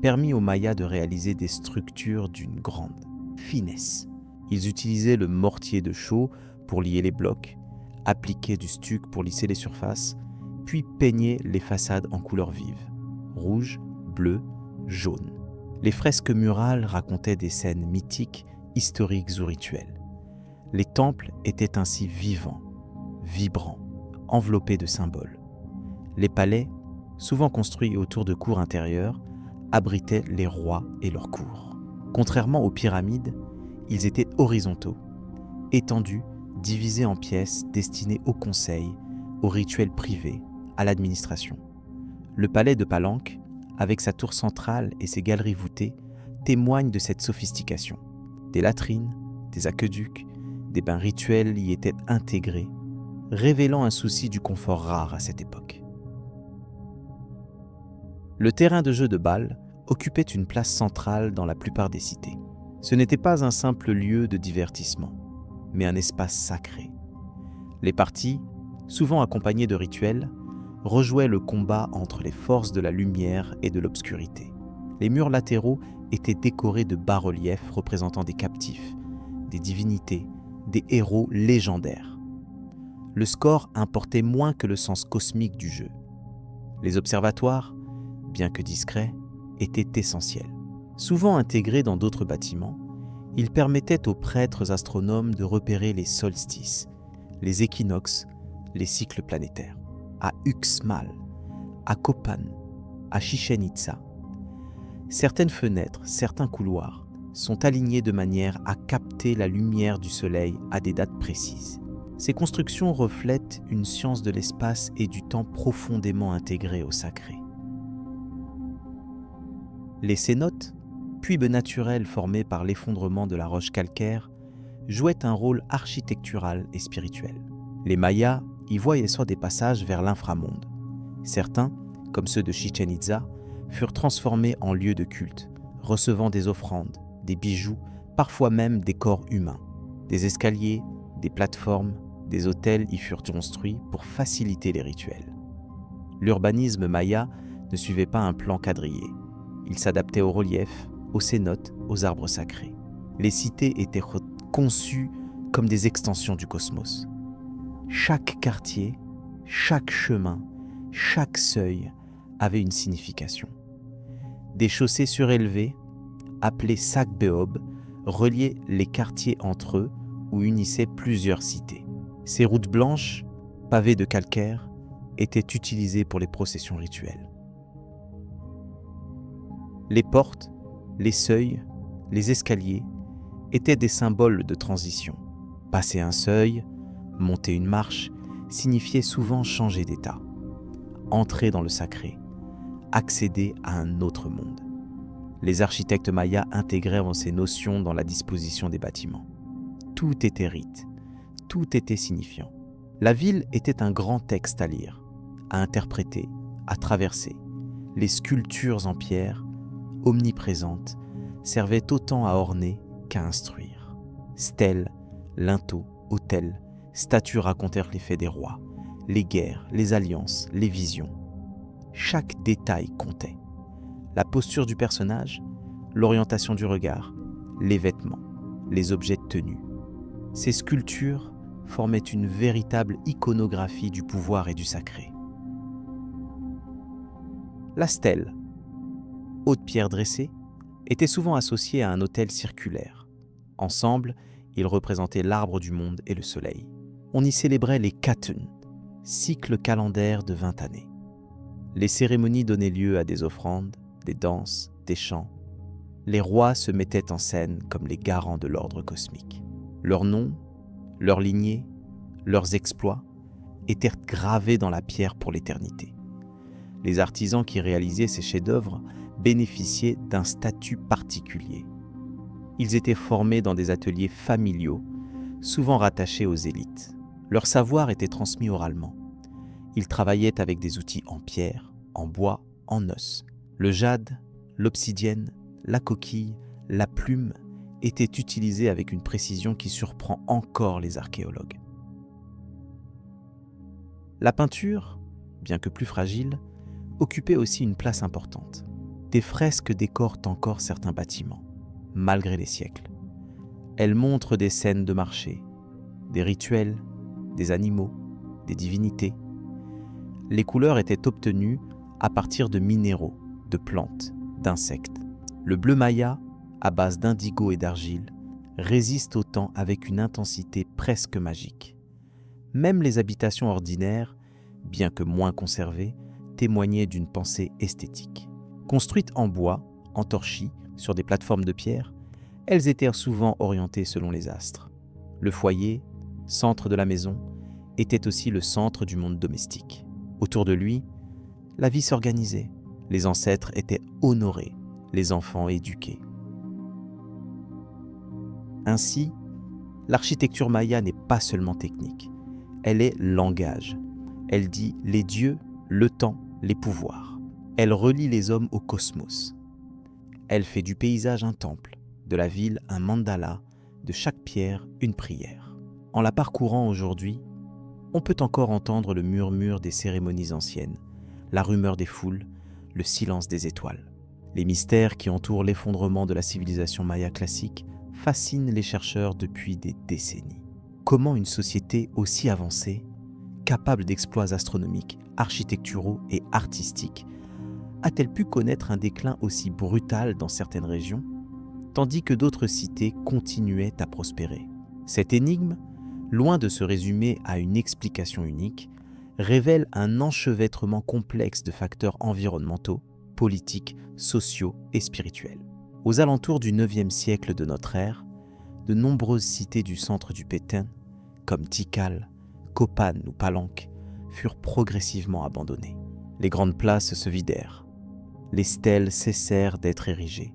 permit aux Mayas de réaliser des structures d'une grande finesse. Ils utilisaient le mortier de chaux pour lier les blocs, appliquaient du stuc pour lisser les surfaces, puis peignaient les façades en couleurs vives, rouge, bleu, jaune. Les fresques murales racontaient des scènes mythiques, historiques ou rituelles. Les temples étaient ainsi vivants, vibrants, enveloppés de symboles. Les palais, souvent construits autour de cours intérieures, abritaient les rois et leurs cours. Contrairement aux pyramides, ils étaient horizontaux, étendus, divisés en pièces destinées au conseil, aux rituels privés, à l'administration. Le palais de Palenque, avec sa tour centrale et ses galeries voûtées, témoigne de cette sophistication. Des latrines, des aqueducs, des bains rituels y étaient intégrés, révélant un souci du confort rare à cette époque. Le terrain de jeu de Baal occupait une place centrale dans la plupart des cités. Ce n'était pas un simple lieu de divertissement, mais un espace sacré. Les parties, souvent accompagnées de rituels, rejouaient le combat entre les forces de la lumière et de l'obscurité. Les murs latéraux étaient décorés de bas-reliefs représentant des captifs, des divinités, des héros légendaires. Le score importait moins que le sens cosmique du jeu. Les observatoires, bien que discrets, étaient essentiels. Souvent intégrés dans d'autres bâtiments, ils permettaient aux prêtres astronomes de repérer les solstices, les équinoxes, les cycles planétaires. À Uxmal, à Copan, à Chichén Itzá, certaines fenêtres, certains couloirs sont alignés de manière à capter la lumière du soleil à des dates précises. Ces constructions reflètent une science de l'espace et du temps profondément intégrée au sacré. Les cénotes, puits naturels formés par l'effondrement de la roche calcaire, jouaient un rôle architectural et spirituel. Les Mayas y voyaient soit des passages vers l'inframonde. Certains, comme ceux de Chichén Itzá, furent transformés en lieux de culte, recevant des offrandes, des bijoux, parfois même des corps humains. Des escaliers, des plateformes, des autels y furent construits pour faciliter les rituels. L'urbanisme maya ne suivait pas un plan quadrillé. Il s'adaptait au relief, aux cénotes, aux arbres sacrés. Les cités étaient conçues comme des extensions du cosmos. Chaque quartier, chaque chemin, chaque seuil avait une signification. Des chaussées surélevées, appelées Sac-Beob, reliaient les quartiers entre eux ou unissaient plusieurs cités. Ces routes blanches, pavées de calcaire, étaient utilisées pour les processions rituelles. Les portes, les seuils, les escaliers étaient des symboles de transition. Passer un seuil, monter une marche, signifiait souvent changer d'état, entrer dans le sacré, accéder à un autre monde. Les architectes mayas intégrèrent ces notions dans la disposition des bâtiments. Tout était rite, tout était signifiant. La ville était un grand texte à lire, à interpréter, à traverser. Les sculptures en pierre, omniprésentes, servaient autant à orner qu'à instruire. Stèles, linteaux, autels, statues racontèrent les faits des rois, les guerres, les alliances, les visions. Chaque détail comptait. La posture du personnage, l'orientation du regard, les vêtements, les objets de tenue. Ces sculptures formaient une véritable iconographie du pouvoir et du sacré. La stèle, haute pierre dressée, était souvent associée à un autel circulaire. Ensemble, ils représentaient l'arbre du monde et le soleil. On y célébrait les Katun, cycle calendaire de 20 années. Les cérémonies donnaient lieu à des offrandes, des danses, des chants. Les rois se mettaient en scène comme les garants de l'ordre cosmique. Leurs noms, leurs lignées, leurs exploits étaient gravés dans la pierre pour l'éternité. Les artisans qui réalisaient ces chefs-d'œuvre bénéficiaient d'un statut particulier. Ils étaient formés dans des ateliers familiaux, souvent rattachés aux élites. Leur savoir était transmis oralement. Ils travaillaient avec des outils en pierre, en bois, en os. Le jade, l'obsidienne, la coquille, la plume étaient utilisés avec une précision qui surprend encore les archéologues. La peinture, bien que plus fragile, occupait aussi une place importante. Des fresques décorent encore certains bâtiments, malgré les siècles. Elles montrent des scènes de marché, des rituels, des animaux, des divinités. Les couleurs étaient obtenues à partir de minéraux, de plantes, d'insectes. Le bleu maya, à base d'indigo et d'argile, résiste au temps avec une intensité presque magique. Même les habitations ordinaires, bien que moins conservées, témoignaient d'une pensée esthétique. Construites en bois, en torchis, sur des plateformes de pierre, elles étaient souvent orientées selon les astres. Le foyer, centre de la maison, était aussi le centre du monde domestique. Autour de lui, la vie s'organisait. Les ancêtres étaient honorés, les enfants éduqués. Ainsi, l'architecture maya n'est pas seulement technique, elle est langage. Elle dit les dieux, le temps, les pouvoirs. Elle relie les hommes au cosmos. Elle fait du paysage un temple, de la ville un mandala, de chaque pierre une prière. En la parcourant aujourd'hui, on peut encore entendre le murmure des cérémonies anciennes, la rumeur des foules, le silence des étoiles. Les mystères qui entourent l'effondrement de la civilisation maya classique fascinent les chercheurs depuis des décennies. Comment une société aussi avancée, capable d'exploits astronomiques, architecturaux et artistiques, a-t-elle pu connaître un déclin aussi brutal dans certaines régions, tandis que d'autres cités continuaient à prospérer? Cette énigme, loin de se résumer à une explication unique, révèle un enchevêtrement complexe de facteurs environnementaux, politiques, sociaux et spirituels. Aux alentours du IXe siècle de notre ère, de nombreuses cités du centre du Pétain, comme Tikal, Copan ou Palenque, furent progressivement abandonnées. Les grandes places se vidèrent. Les stèles cessèrent d'être érigées.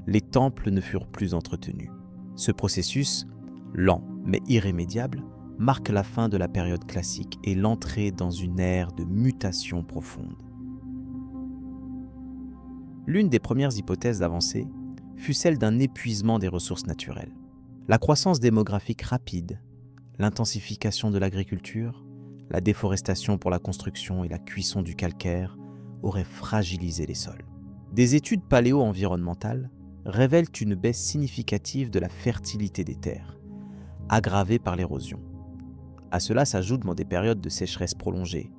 Les temples ne furent plus entretenus. Ce processus, lent mais irrémédiable, marque la fin de la période classique et l'entrée dans une ère de mutation profonde. L'une des premières hypothèses avancées fut celle d'un épuisement des ressources naturelles. La croissance démographique rapide, l'intensification de l'agriculture, la déforestation pour la construction et la cuisson du calcaire auraient fragilisé les sols. Des études paléo-environnementales révèlent une baisse significative de la fertilité des terres, aggravée par l'érosion. À cela s'ajoutent des périodes de sécheresse prolongées,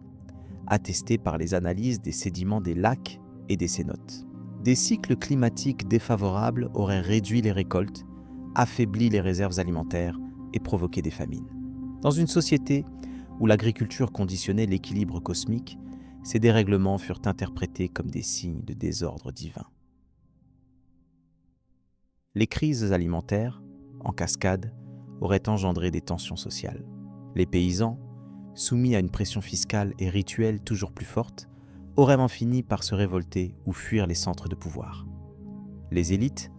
attestées par les analyses des sédiments des lacs et des cénotes. Des cycles climatiques défavorables auraient réduit les récoltes, affaibli les réserves alimentaires et provoqué des famines. Dans une société où l'agriculture conditionnait l'équilibre cosmique, ces dérèglements furent interprétés comme des signes de désordre divin. Les crises alimentaires, en cascade, auraient engendré des tensions sociales. Les paysans, soumis à une pression fiscale et rituelle toujours plus forte, auraient en fini par se révolter ou fuir les centres de pouvoir. Les élites,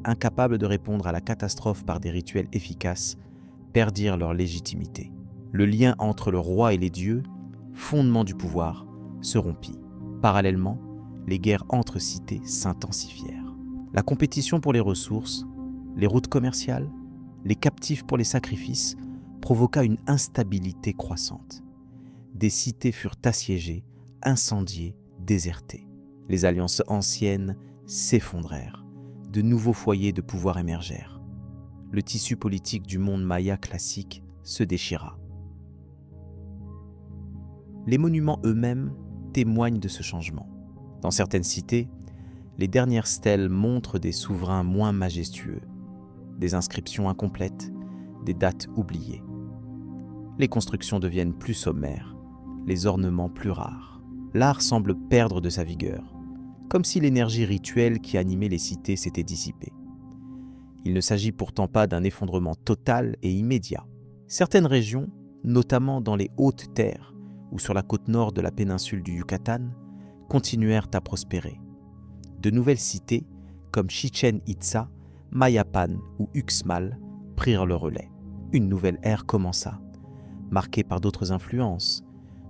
incapables de répondre à la catastrophe par des rituels efficaces, perdirent leur légitimité. Le lien entre le roi et les dieux, fondement du pouvoir, se rompit. Parallèlement, les guerres entre cités s'intensifièrent. La compétition pour les ressources, les routes commerciales, les captifs pour les sacrifices provoqua une instabilité croissante. Des cités furent assiégées, incendiées, désertées. Les alliances anciennes s'effondrèrent. De nouveaux foyers de pouvoir émergèrent. Le tissu politique du monde maya classique se déchira. Les monuments eux-mêmes témoignent de ce changement. Dans certaines cités, les dernières stèles montrent des souverains moins majestueux, des inscriptions incomplètes, des dates oubliées. Les constructions deviennent plus sommaires, les ornements plus rares. L'art semble perdre de sa vigueur, comme si l'énergie rituelle qui animait les cités s'était dissipée. Il ne s'agit pourtant pas d'un effondrement total et immédiat. Certaines régions, notamment dans les hautes terres ou sur la côte nord de la péninsule du Yucatan, continuèrent à prospérer. De nouvelles cités, comme Chichen Itza, Mayapan ou Uxmal, prirent le relais. Une nouvelle ère commença, marquée par d'autres influences,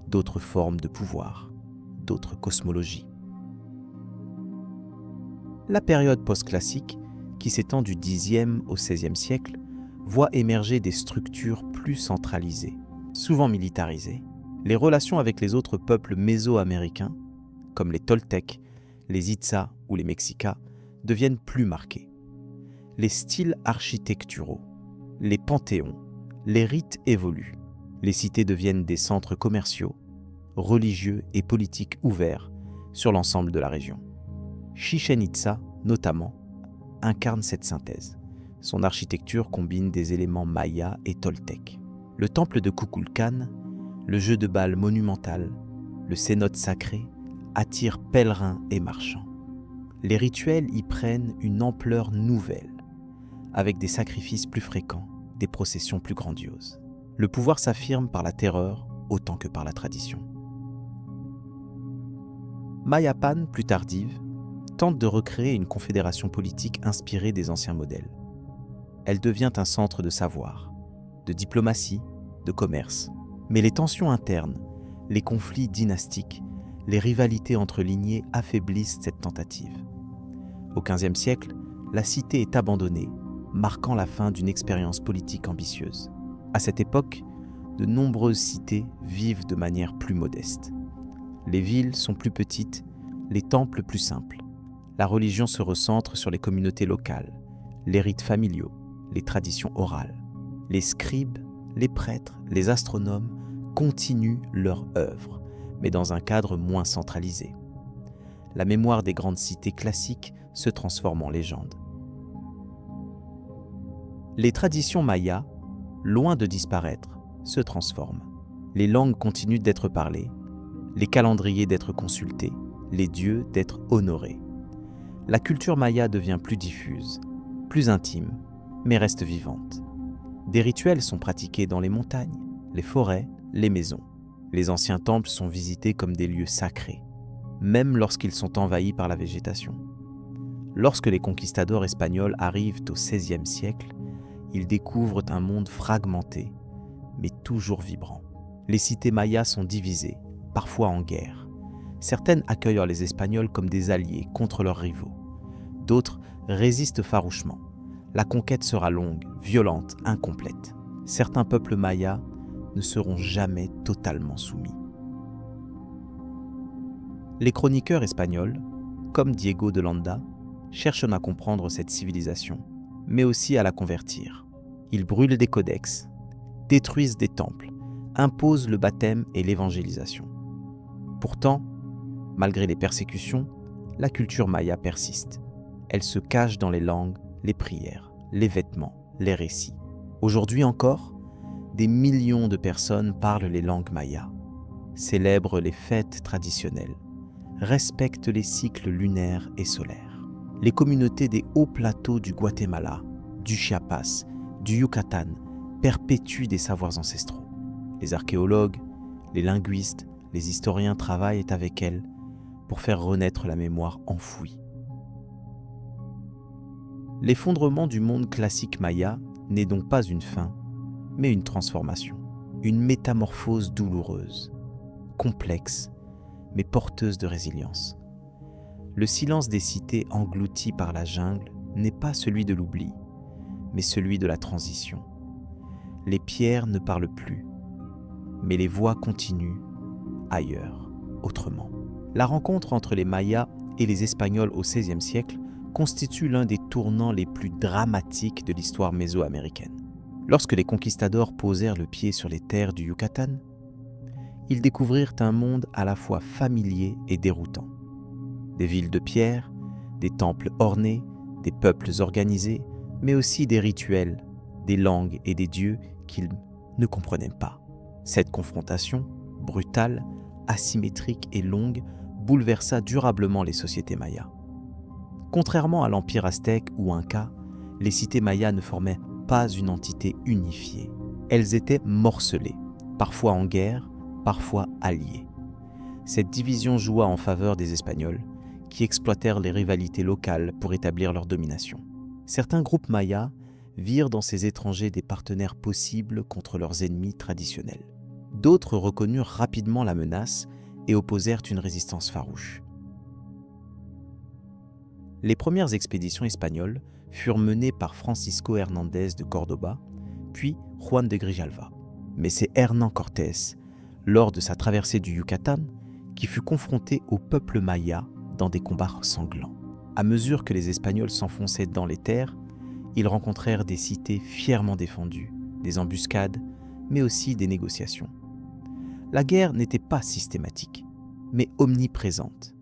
d'autres formes de pouvoir, d'autres cosmologies. La période post-classique, qui s'étend du Xe au XVIe siècle, voit émerger des structures plus centralisées, souvent militarisées. Les relations avec les autres peuples mésoaméricains, comme les Toltecs, les Itzas ou les Mexicas, deviennent plus marquées. Les styles architecturaux, les panthéons, les rites évoluent. Les cités deviennent des centres commerciaux, religieux et politiques ouverts sur l'ensemble de la région. Chichen Itza, notamment, incarne cette synthèse. Son architecture combine des éléments mayas et toltèques. Le temple de Kukulkan, le jeu de balle monumental, le cénote sacré attirent pèlerins et marchands. Les rituels y prennent une ampleur nouvelle, avec des sacrifices plus fréquents, des processions plus grandioses. Le pouvoir s'affirme par la terreur autant que par la tradition. Mayapan, plus tardive, tente de recréer une confédération politique inspirée des anciens modèles. Elle devient un centre de savoir, de diplomatie, de commerce. Mais les tensions internes, les conflits dynastiques, les rivalités entre lignées affaiblissent cette tentative. Au XVe siècle, la cité est abandonnée, marquant la fin d'une expérience politique ambitieuse. À cette époque, de nombreuses cités vivent de manière plus modeste. Les villes sont plus petites, les temples plus simples. La religion se recentre sur les communautés locales, les rites familiaux, les traditions orales. Les scribes, les prêtres, les astronomes continuent leur œuvre, mais dans un cadre moins centralisé. La mémoire des grandes cités classiques se transforme en légende. Les traditions mayas, loin de disparaître, se transforment. Les langues continuent d'être parlées, les calendriers d'être consultés, les dieux d'être honorés. La culture maya devient plus diffuse, plus intime, mais reste vivante. Des rituels sont pratiqués dans les montagnes, les forêts, les maisons. Les anciens temples sont visités comme des lieux sacrés, même lorsqu'ils sont envahis par la végétation. Lorsque les conquistadors espagnols arrivent au XVIe siècle, ils découvrent un monde fragmenté, mais toujours vibrant. Les cités mayas sont divisées, parfois en guerre. Certaines accueillent les Espagnols comme des alliés contre leurs rivaux. D'autres résistent farouchement. La conquête sera longue, violente, incomplète. Certains peuples mayas ne seront jamais totalement soumis. Les chroniqueurs espagnols, comme Diego de Landa, cherchent à comprendre cette civilisation, mais aussi à la convertir. Ils brûlent des codex, détruisent des temples, imposent le baptême et l'évangélisation. Pourtant, malgré les persécutions, la culture maya persiste. Elle se cache dans les langues, les prières, les vêtements, les récits. Aujourd'hui encore, des millions de personnes parlent les langues mayas, célèbrent les fêtes traditionnelles, respectent les cycles lunaires et solaires. Les communautés des hauts plateaux du Guatemala, du Chiapas, du Yucatan perpétuent des savoirs ancestraux. Les archéologues, les linguistes, les historiens travaillent avec elles pour faire renaître la mémoire enfouie. L'effondrement du monde classique maya n'est donc pas une fin, mais une transformation, une métamorphose douloureuse, complexe, mais porteuse de résilience. Le silence des cités englouties par la jungle n'est pas celui de l'oubli, mais celui de la transition. Les pierres ne parlent plus, mais les voix continuent ailleurs, autrement. La rencontre entre les Mayas et les Espagnols au XVIe siècle constitue l'un des tournants les plus dramatiques de l'histoire mésoaméricaine. Lorsque les conquistadors posèrent le pied sur les terres du Yucatan, ils découvrirent un monde à la fois familier et déroutant. Des villes de pierre, des temples ornés, des peuples organisés, mais aussi des rituels, des langues et des dieux qu'ils ne comprenaient pas. Cette confrontation, brutale, asymétrique et longue, bouleversa durablement les sociétés mayas. Contrairement à l'empire aztèque ou inca, les cités mayas ne formaient pas une entité unifiée. Elles étaient morcelées, parfois en guerre, parfois alliées. Cette division joua en faveur des Espagnols, qui exploitèrent les rivalités locales pour établir leur domination. Certains groupes mayas virent dans ces étrangers des partenaires possibles contre leurs ennemis traditionnels. D'autres reconnurent rapidement la menace et opposèrent une résistance farouche. Les premières expéditions espagnoles furent menées par Francisco Hernández de Córdoba, puis Juan de Grijalva. Mais c'est Hernán Cortés, lors de sa traversée du Yucatan, qui fut confronté au peuple maya dans des combats sanglants. À mesure que les Espagnols s'enfonçaient dans les terres, ils rencontrèrent des cités fièrement défendues, des embuscades, mais aussi des négociations. La guerre n'était pas systématique, mais omniprésente.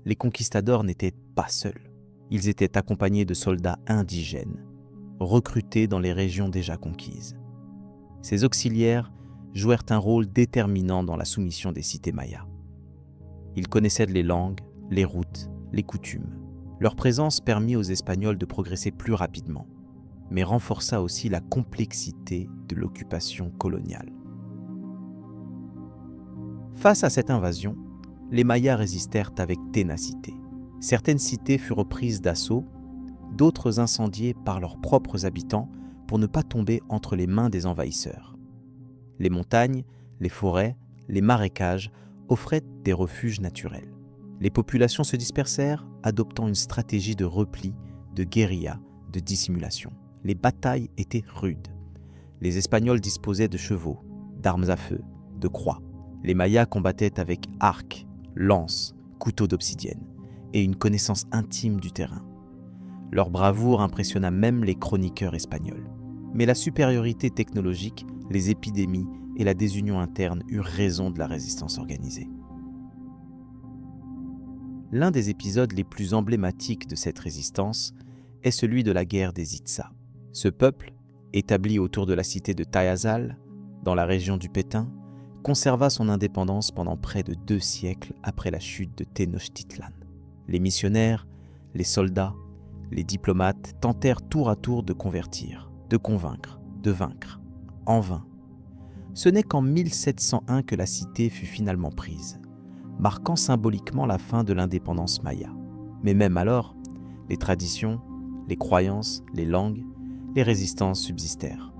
Les conquistadors n'étaient pas seuls. Ils étaient accompagnés de soldats indigènes, recrutés dans les régions déjà conquises. Ces auxiliaires jouèrent un rôle déterminant dans la soumission des cités mayas. Ils connaissaient les langues, les routes, les coutumes. Leur présence permit aux Espagnols de progresser plus rapidement, mais renforça aussi la complexité de l'occupation coloniale. Face à cette invasion, les Mayas résistèrent avec ténacité. Certaines cités furent prises d'assaut, d'autres incendiées par leurs propres habitants pour ne pas tomber entre les mains des envahisseurs. Les montagnes, les forêts, les marécages offraient des refuges naturels. Les populations se dispersèrent, adoptant une stratégie de repli, de guérilla, de dissimulation. Les batailles étaient rudes. Les Espagnols disposaient de chevaux, d'armes à feu, de croix. Les Mayas combattaient avec arcs, lances, couteaux d'obsidienne et une connaissance intime du terrain. Leur bravoure impressionna même les chroniqueurs espagnols. Mais la supériorité technologique, les épidémies et la désunion interne eurent raison de la résistance organisée. L'un des épisodes les plus emblématiques de cette résistance est celui de la guerre des Itza. Ce peuple, établi autour de la cité de Tayazal, dans la région du Petén, conserva son indépendance pendant près de 2 siècles après la chute de Tenochtitlan. Les missionnaires, les soldats, les diplomates tentèrent tour à tour de convertir, de convaincre, de vaincre, en vain. Ce n'est qu'en 1701 que la cité fut finalement prise, marquant symboliquement la fin de l'indépendance maya. Mais même alors, les traditions, les croyances, les langues, les résistances subsistèrent.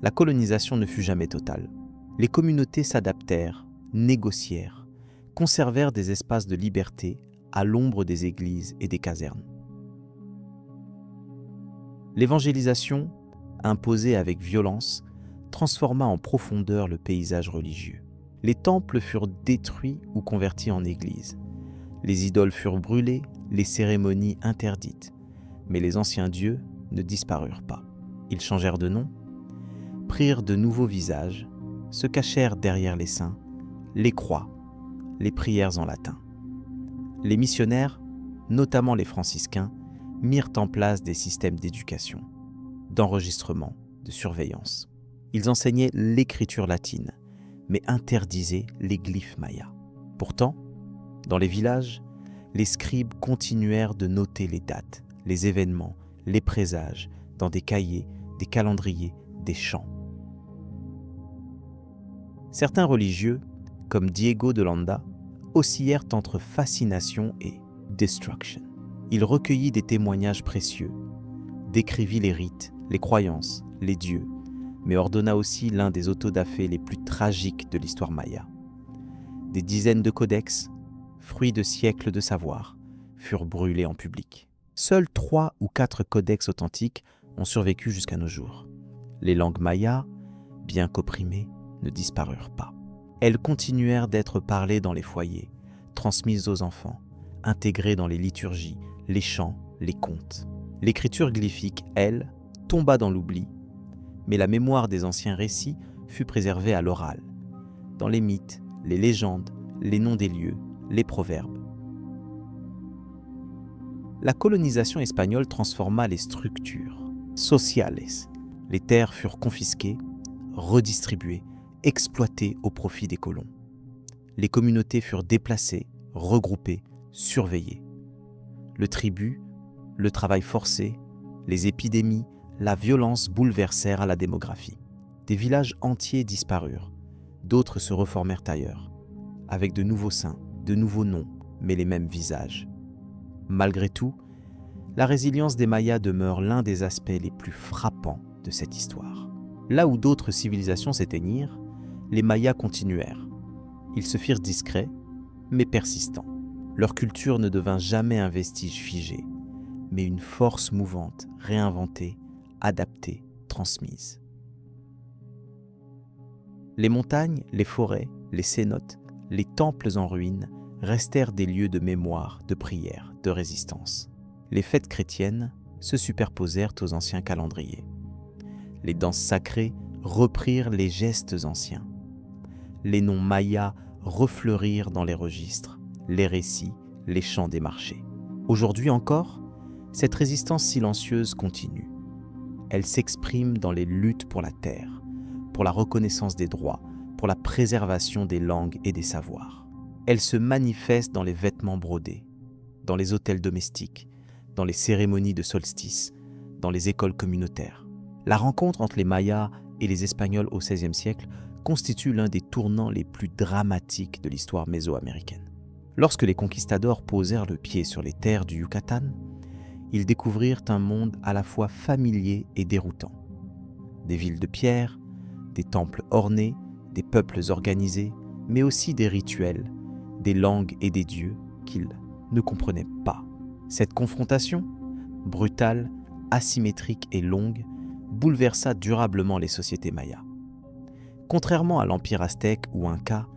La colonisation ne fut jamais totale. Les communautés s'adaptèrent, négocièrent, conservèrent des espaces de liberté à l'ombre des églises et des casernes. L'évangélisation, imposée avec violence, transforma en profondeur le paysage religieux. Les temples furent détruits ou convertis en églises. Les idoles furent brûlées, les cérémonies interdites. Mais les anciens dieux ne disparurent pas. Ils changèrent de nom, prirent de nouveaux visages, se cachèrent derrière les saints, les croix, les prières en latin. Les missionnaires, notamment les franciscains, mirent en place des systèmes d'éducation, d'enregistrement, de surveillance. Ils enseignaient l'écriture latine, mais interdisaient les glyphes mayas. Pourtant, dans les villages, les scribes continuèrent de noter les dates, les événements, les présages, dans des cahiers, des calendriers, des chants. Certains religieux, comme Diego de Landa, oscillèrent entre fascination et destruction. Il recueillit des témoignages précieux, décrivit les rites, les croyances, les dieux, mais ordonna aussi l'un des autodafés les plus tragiques de l'histoire maya. Des dizaines de codex, fruits de siècles de savoir, furent brûlés en public. Seuls 3 ou 4 codex authentiques ont survécu jusqu'à nos jours. Les langues mayas, bien qu'opprimées, ne disparurent pas. Elles continuèrent d'être parlées dans les foyers, transmises aux enfants, intégrées dans les liturgies, les chants, les contes. L'écriture glyphique, elle, tomba dans l'oubli, mais la mémoire des anciens récits fut préservée à l'oral, dans les mythes, les légendes, les noms des lieux, les proverbes. La colonisation espagnole transforma les structures sociales. Les terres furent confisquées, redistribuées, exploitées au profit des colons. Les communautés furent déplacées, regroupées, surveillées. Le tribut, le travail forcé, les épidémies, la violence bouleversèrent la démographie. Des villages entiers disparurent, d'autres se reformèrent ailleurs, avec de nouveaux saints, de nouveaux noms, mais les mêmes visages. Malgré tout, la résilience des Mayas demeure l'un des aspects les plus frappants de cette histoire. Là où d'autres civilisations s'éteignirent, les Mayas continuèrent. Ils se firent discrets, mais persistants. Leur culture ne devint jamais un vestige figé, mais une force mouvante, réinventée, adaptée, transmise. Les montagnes, les forêts, les cénotes, les temples en ruine restèrent des lieux de mémoire, de prière, de résistance. Les fêtes chrétiennes se superposèrent aux anciens calendriers. Les danses sacrées reprirent les gestes anciens. Les noms mayas refleurirent dans les registres, les récits, les chants des marchés. Aujourd'hui encore, cette résistance silencieuse continue. Elle s'exprime dans les luttes pour la terre, pour la reconnaissance des droits, pour la préservation des langues et des savoirs. Elle se manifeste dans les vêtements brodés, dans les autels domestiques, dans les cérémonies de solstice, dans les écoles communautaires. La rencontre entre les Mayas et les Espagnols au XVIe siècle constitue l'un des tournants les plus dramatiques de l'histoire mésoaméricaine. Lorsque les conquistadors posèrent le pied sur les terres du Yucatan, ils découvrirent un monde à la fois familier et déroutant. Des villes de pierre, des temples ornés, des peuples organisés, mais aussi des rituels, des langues et des dieux qu'ils ne comprenaient pas. Cette confrontation, brutale, asymétrique et longue, bouleversa durablement les sociétés mayas. Contrairement à l'empire aztèque ou inca,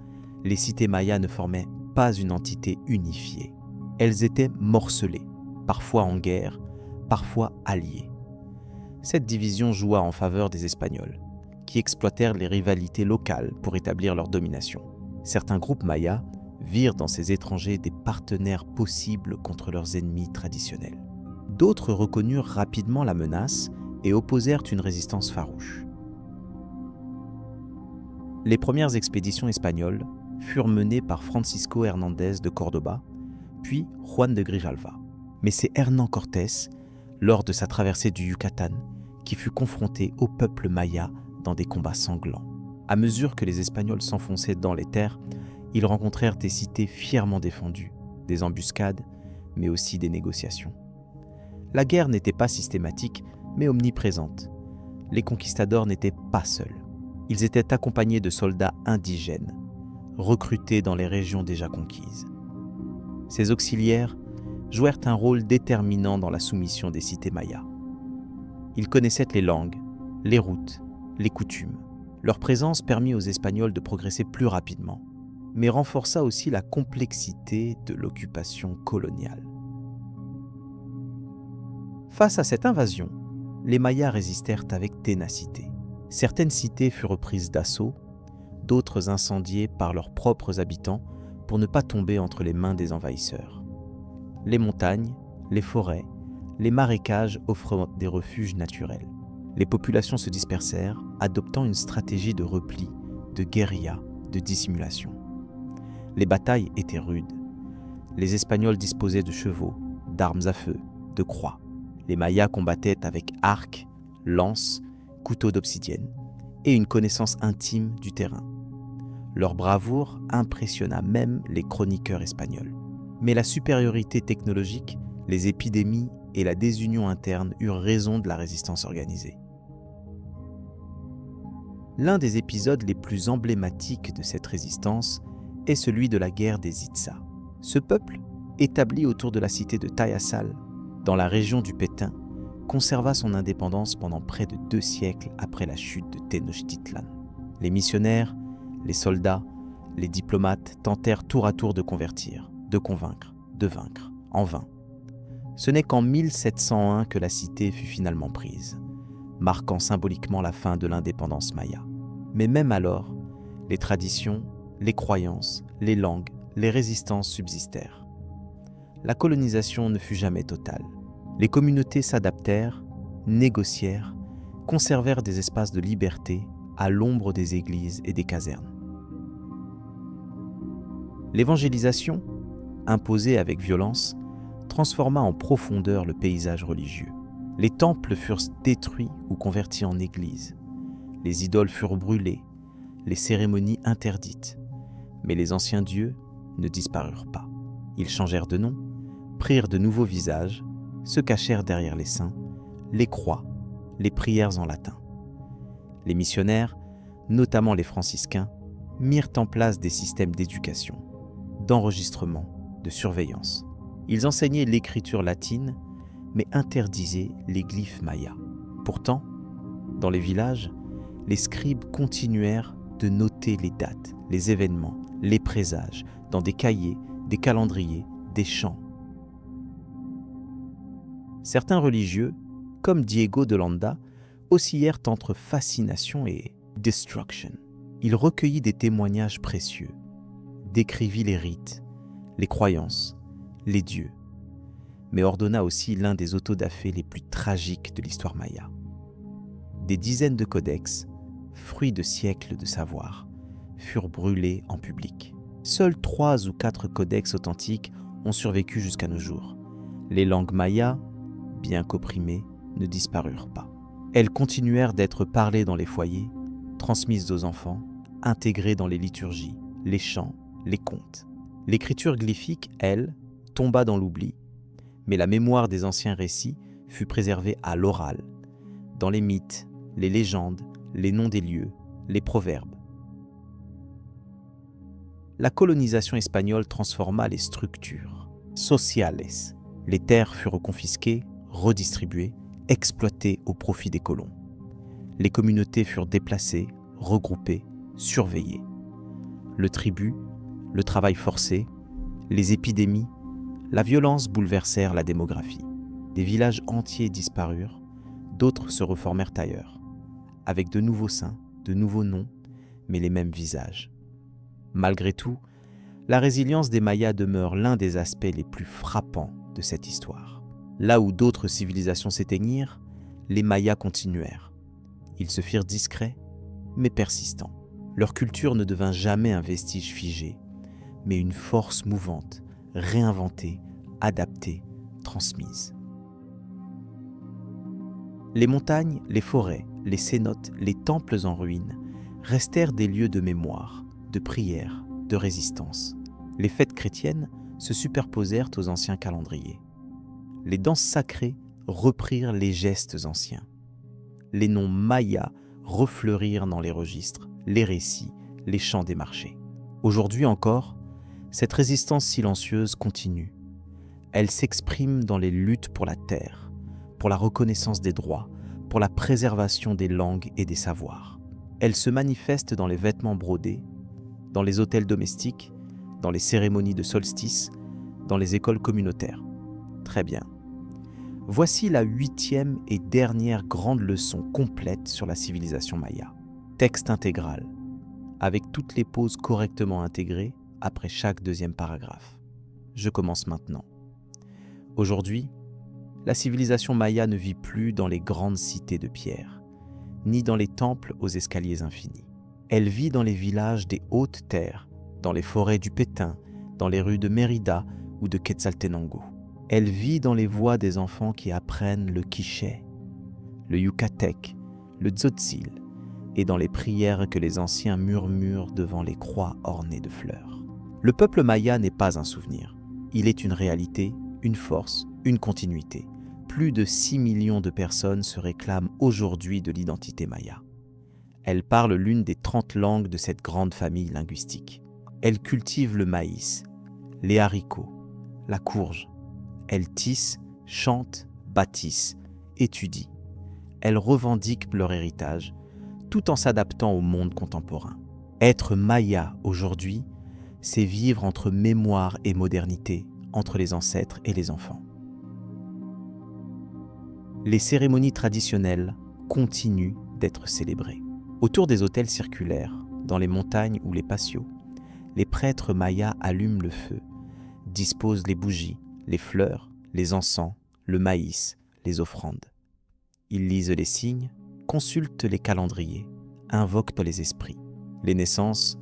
les cités mayas ne formaient pas une entité unifiée. Elles étaient morcelées, parfois en guerre, parfois alliées. Cette division joua en faveur des Espagnols, qui exploitèrent les rivalités locales pour établir leur domination. Certains groupes mayas virent dans ces étrangers des partenaires possibles contre leurs ennemis traditionnels. D'autres reconnurent rapidement la menace et opposèrent une résistance farouche. Les premières expéditions espagnoles furent menées par Francisco Hernández de Córdoba, puis Juan de Grijalva. Mais c'est Hernán Cortés, lors de sa traversée du Yucatan, qui fut confronté au peuple maya dans des combats sanglants. À mesure que les Espagnols s'enfonçaient dans les terres, ils rencontrèrent des cités fièrement défendues, des embuscades, mais aussi des négociations. La guerre n'était pas systématique, mais omniprésente. Les conquistadors n'étaient pas seuls. Ils étaient accompagnés de soldats indigènes, recrutés dans les régions déjà conquises. Ces auxiliaires jouèrent un rôle déterminant dans la soumission des cités mayas. Ils connaissaient les langues, les routes, les coutumes. Leur présence permit aux Espagnols de progresser plus rapidement, mais renforça aussi la complexité de l'occupation coloniale. Face à cette invasion, les Mayas résistèrent avec ténacité. Certaines cités furent reprises d'assaut, d'autres incendiées par leurs propres habitants pour ne pas tomber entre les mains des envahisseurs. Les montagnes, les forêts, les marécages offrent des refuges naturels. Les populations se dispersèrent, adoptant une stratégie de repli, de guérilla, de dissimulation. Les batailles étaient rudes. Les Espagnols disposaient de chevaux, d'armes à feu, de croix. Les Mayas combattaient avec arcs, lances, couteaux d'obsidienne et une connaissance intime du terrain. Leur bravoure impressionna même les chroniqueurs espagnols. Mais la supériorité technologique, les épidémies et la désunion interne eurent raison de la résistance organisée. L'un des épisodes les plus emblématiques de cette résistance est celui de la guerre des Itza. Ce peuple, établi autour de la cité de Tayasal, dans la région du Petén, conserva son indépendance pendant près de 2 siècles après la chute de Tenochtitlan. Les missionnaires, les soldats, les diplomates tentèrent tour à tour de convertir, de convaincre, de vaincre, en vain. Ce n'est qu'en 1701 que la cité fut finalement prise, marquant symboliquement la fin de l'indépendance maya. Mais même alors, les traditions, les croyances, les langues, les résistances subsistèrent. La colonisation ne fut jamais totale. Les communautés s'adaptèrent, négocièrent, conservèrent des espaces de liberté à l'ombre des églises et des casernes. L'évangélisation, imposée avec violence, transforma en profondeur le paysage religieux. Les temples furent détruits ou convertis en églises. Les idoles furent brûlées, les cérémonies interdites. Mais les anciens dieux ne disparurent pas. Ils changèrent de nom, prirent de nouveaux visages, se cachèrent derrière les saints, les croix, les prières en latin. Les missionnaires, notamment les franciscains, mirent en place des systèmes d'éducation, d'enregistrement, de surveillance. Ils enseignaient l'écriture latine, mais interdisaient les glyphes mayas. Pourtant, dans les villages, les scribes continuèrent de noter les dates, les événements, les présages, dans des cahiers, des calendriers, des chants. Certains religieux, comme Diego de Landa, oscillèrent entre fascination et destruction. Il recueillit des témoignages précieux, décrivit les rites, les croyances, les dieux, mais ordonna aussi l'un des autodafés les plus tragiques de l'histoire maya. Des dizaines de codex, fruits de siècles de savoir, furent brûlés en public. Seuls 3 ou 4 codex authentiques ont survécu jusqu'à nos jours. Les langues mayas, bien qu'opprimées, ne disparurent pas. Elles continuèrent d'être parlées dans les foyers, transmises aux enfants, intégrées dans les liturgies, les chants, les contes. L'écriture glyphique, elle, tomba dans l'oubli, mais la mémoire des anciens récits fut préservée à l'oral, dans les mythes, les légendes, les noms des lieux, les proverbes. la colonisation espagnole transforma les structures sociales. Les terres furent confisquées, redistribuées, exploitées au profit des colons. Les communautés furent déplacées, regroupées, surveillées. Le tribut, le travail forcé, les épidémies, la violence bouleversèrent la démographie. Des villages entiers disparurent, d'autres se reformèrent ailleurs, avec de nouveaux seins, de nouveaux noms, mais les mêmes visages. Malgré tout, la résilience des Mayas demeure l'un des aspects les plus frappants de cette histoire. Là où d'autres civilisations s'éteignirent, les Mayas continuèrent. Ils se firent discrets, mais persistants. Leur culture ne devint jamais un vestige figé, mais une force mouvante, réinventée, adaptée, transmise. Les montagnes, les forêts, les cénotes, les temples en ruine restèrent des lieux de mémoire, de prière, de résistance. Les fêtes chrétiennes se superposèrent aux anciens calendriers. Les danses sacrées reprirent les gestes anciens. Les noms mayas refleurirent dans les registres, les récits, les chants des marchés. Aujourd'hui encore, cette résistance silencieuse continue. Elle s'exprime dans les luttes pour la terre, pour la reconnaissance des droits, pour la préservation des langues et des savoirs. Elle se manifeste dans les vêtements brodés, dans les hôtels domestiques, dans les cérémonies de solstice, dans les écoles communautaires. Très bien. Voici la 8e et dernière grande leçon complète sur la civilisation maya. Texte intégral, avec toutes les pauses correctement intégrées après chaque 2e paragraphe. Je commence maintenant. Aujourd'hui, la civilisation maya ne vit plus dans les grandes cités de pierre, ni dans les temples aux escaliers infinis. Elle vit dans les villages des hautes terres, dans les forêts du Pétain, dans les rues de Mérida ou de Quetzaltenango. Elle vit dans les voix des enfants qui apprennent le quiché, le yucatec, le tzotzil, et dans les prières que les anciens murmurent devant les croix ornées de fleurs. Le peuple maya n'est pas un souvenir. Il est une réalité, une force, une continuité. Plus de 6 millions de personnes se réclament aujourd'hui de l'identité maya. Elles parlent l'une des 30 langues de cette grande famille linguistique. Elles cultivent le maïs, les haricots, la courge. Elles tissent, chantent, bâtissent, étudient. Elles revendiquent leur héritage, tout en s'adaptant au monde contemporain. Être maya aujourd'hui, c'est vivre entre mémoire et modernité, entre les ancêtres et les enfants. Les cérémonies traditionnelles continuent d'être célébrées. Autour des autels circulaires, dans les montagnes ou les patios, les prêtres mayas allument le feu, disposent les bougies, les fleurs, les encens, le maïs, les offrandes. Ils lisent les signes, consultent les calendriers, invoquent les esprits. Les naissances,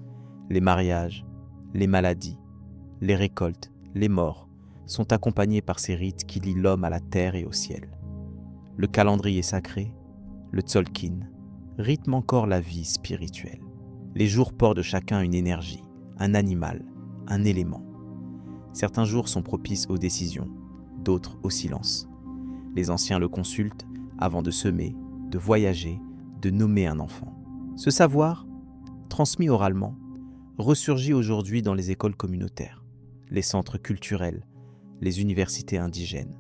les mariages, les maladies, les récoltes, les morts sont accompagnés par ces rites qui lient l'homme à la terre et au ciel. Le calendrier sacré, le tzolkin, rythme encore la vie spirituelle. Les jours portent de chacun une énergie, un animal, un élément. Certains jours sont propices aux décisions, d'autres au silence. Les anciens le consultent avant de semer, de voyager, de nommer un enfant. Ce savoir, transmis oralement, ressurgit aujourd'hui dans les écoles communautaires, les centres culturels, les universités indigènes.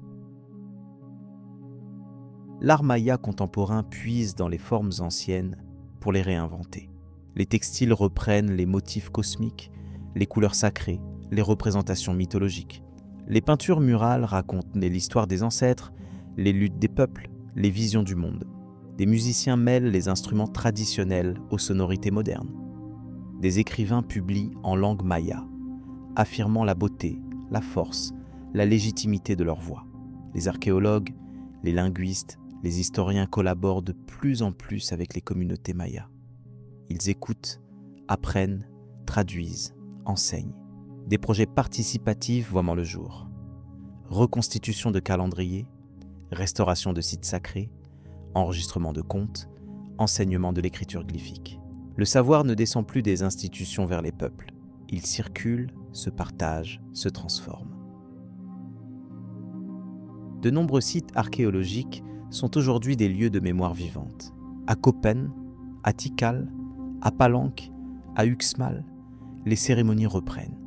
L'art maya contemporain puise dans les formes anciennes pour les réinventer. Les textiles reprennent les motifs cosmiques, les couleurs sacrées, les représentations mythologiques. Les peintures murales racontent l'histoire des ancêtres, les luttes des peuples, les visions du monde. Des musiciens mêlent les instruments traditionnels aux sonorités modernes. Des écrivains publient en langue maya, affirmant la beauté, la force, la légitimité de leur voix. Les archéologues, les linguistes, les historiens collaborent de plus en plus avec les communautés mayas. Ils écoutent, apprennent, traduisent, enseignent. Des projets participatifs voient le jour. Reconstitution de calendriers, restauration de sites sacrés, enregistrement de contes, enseignement de l'écriture glyphique. Le savoir ne descend plus des institutions vers les peuples. Il circule, se partage, se transforme. De nombreux sites archéologiques sont aujourd'hui des lieux de mémoire vivante. À Copen, à Tikal, à Palenque, à Uxmal, Les cérémonies reprennent.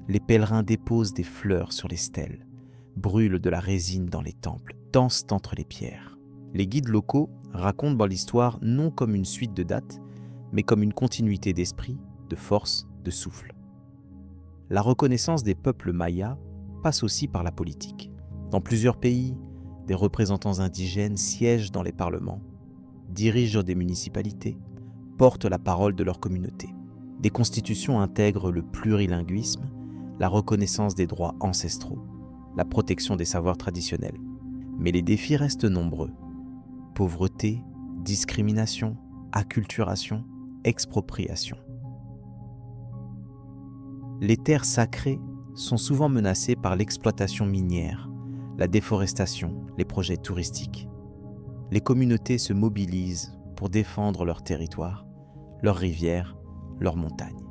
Les pèlerins déposent des fleurs sur les stèles, brûlent de la résine dans les temples, dansent entre les pierres. Les guides locaux racontent l'histoire non comme une suite de dates, mais comme une continuité d'esprit, de force, de souffle. La reconnaissance des peuples mayas passe aussi par la politique. Dans plusieurs pays, des représentants indigènes siègent dans les parlements, dirigent des municipalités, portent la parole de leur communauté. Des constitutions intègrent le plurilinguisme, la reconnaissance des droits ancestraux, la protection des savoirs traditionnels. Mais les défis restent nombreux. Pauvreté, discrimination, acculturation, expropriation. Les terres sacrées sont souvent menacées par l'exploitation minière, la déforestation, les projets touristiques. Les communautés se mobilisent pour défendre leur territoire, leurs rivières, leurs montagnes.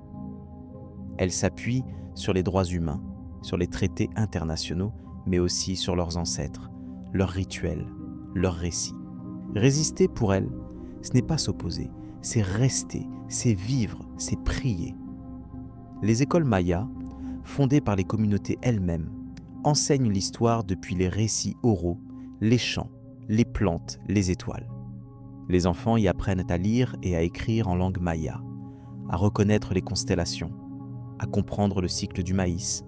Elles s'appuient sur les droits humains, sur les traités internationaux, mais aussi sur leurs ancêtres, leurs rituels, leurs récits. Résister pour elles, ce n'est pas s'opposer, c'est rester, c'est vivre, c'est prier. Les écoles mayas, fondées par les communautés elles-mêmes, enseignent l'histoire depuis les récits oraux, les chants, les plantes, les étoiles. Les enfants y apprennent à lire et à écrire en langue maya, à reconnaître les constellations, à comprendre le cycle du maïs,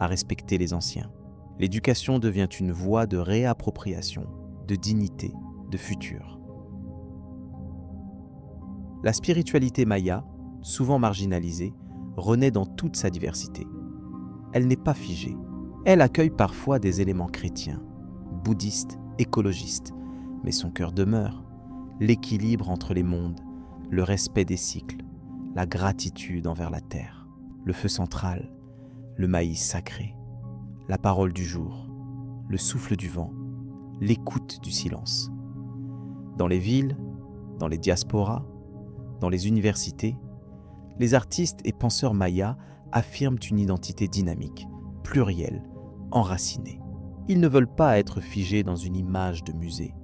à respecter les anciens. L'éducation devient une voie de réappropriation, de dignité, de futur. La spiritualité maya, souvent marginalisée, renaît dans toute sa diversité. Elle n'est pas figée. Elle accueille parfois des éléments chrétiens, bouddhistes, écologistes, mais son cœur demeure. L'équilibre entre les mondes, le respect des cycles, la gratitude envers la terre, le feu central, le maïs sacré, la parole du jour, le souffle du vent, l'écoute du silence. Dans les villes, dans les diasporas, dans les universités, les artistes et penseurs mayas affirment une identité dynamique, plurielle, enracinée. Ils ne veulent pas être figés dans une image de musée.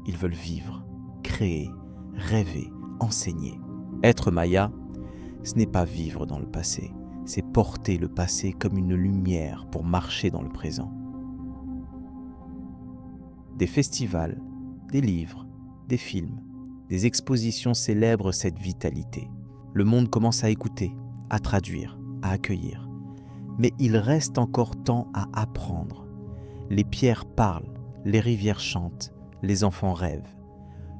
Ils veulent vivre, créer, rêver, enseigner. Être maya, ce n'est pas vivre dans le passé, c'est porter le passé comme une lumière pour marcher dans le présent. Des festivals, des livres, des films, des expositions célèbrent cette vitalité. Le monde commence à écouter, à traduire, à accueillir. Mais il reste encore tant à apprendre. Les pierres parlent, les rivières chantent, les enfants rêvent.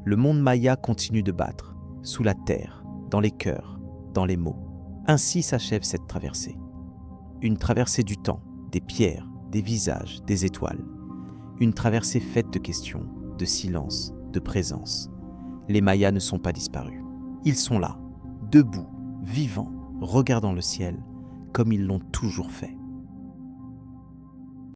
Le monde maya continue de battre, sous la terre, dans les cœurs, dans les mots. Ainsi s'achève cette traversée. Une traversée du temps, des pierres, des visages, des étoiles. Une traversée faite de questions, de silence, de présence. Les mayas ne sont pas disparus. Ils sont là, debout, vivants, regardant le ciel, comme ils l'ont toujours fait.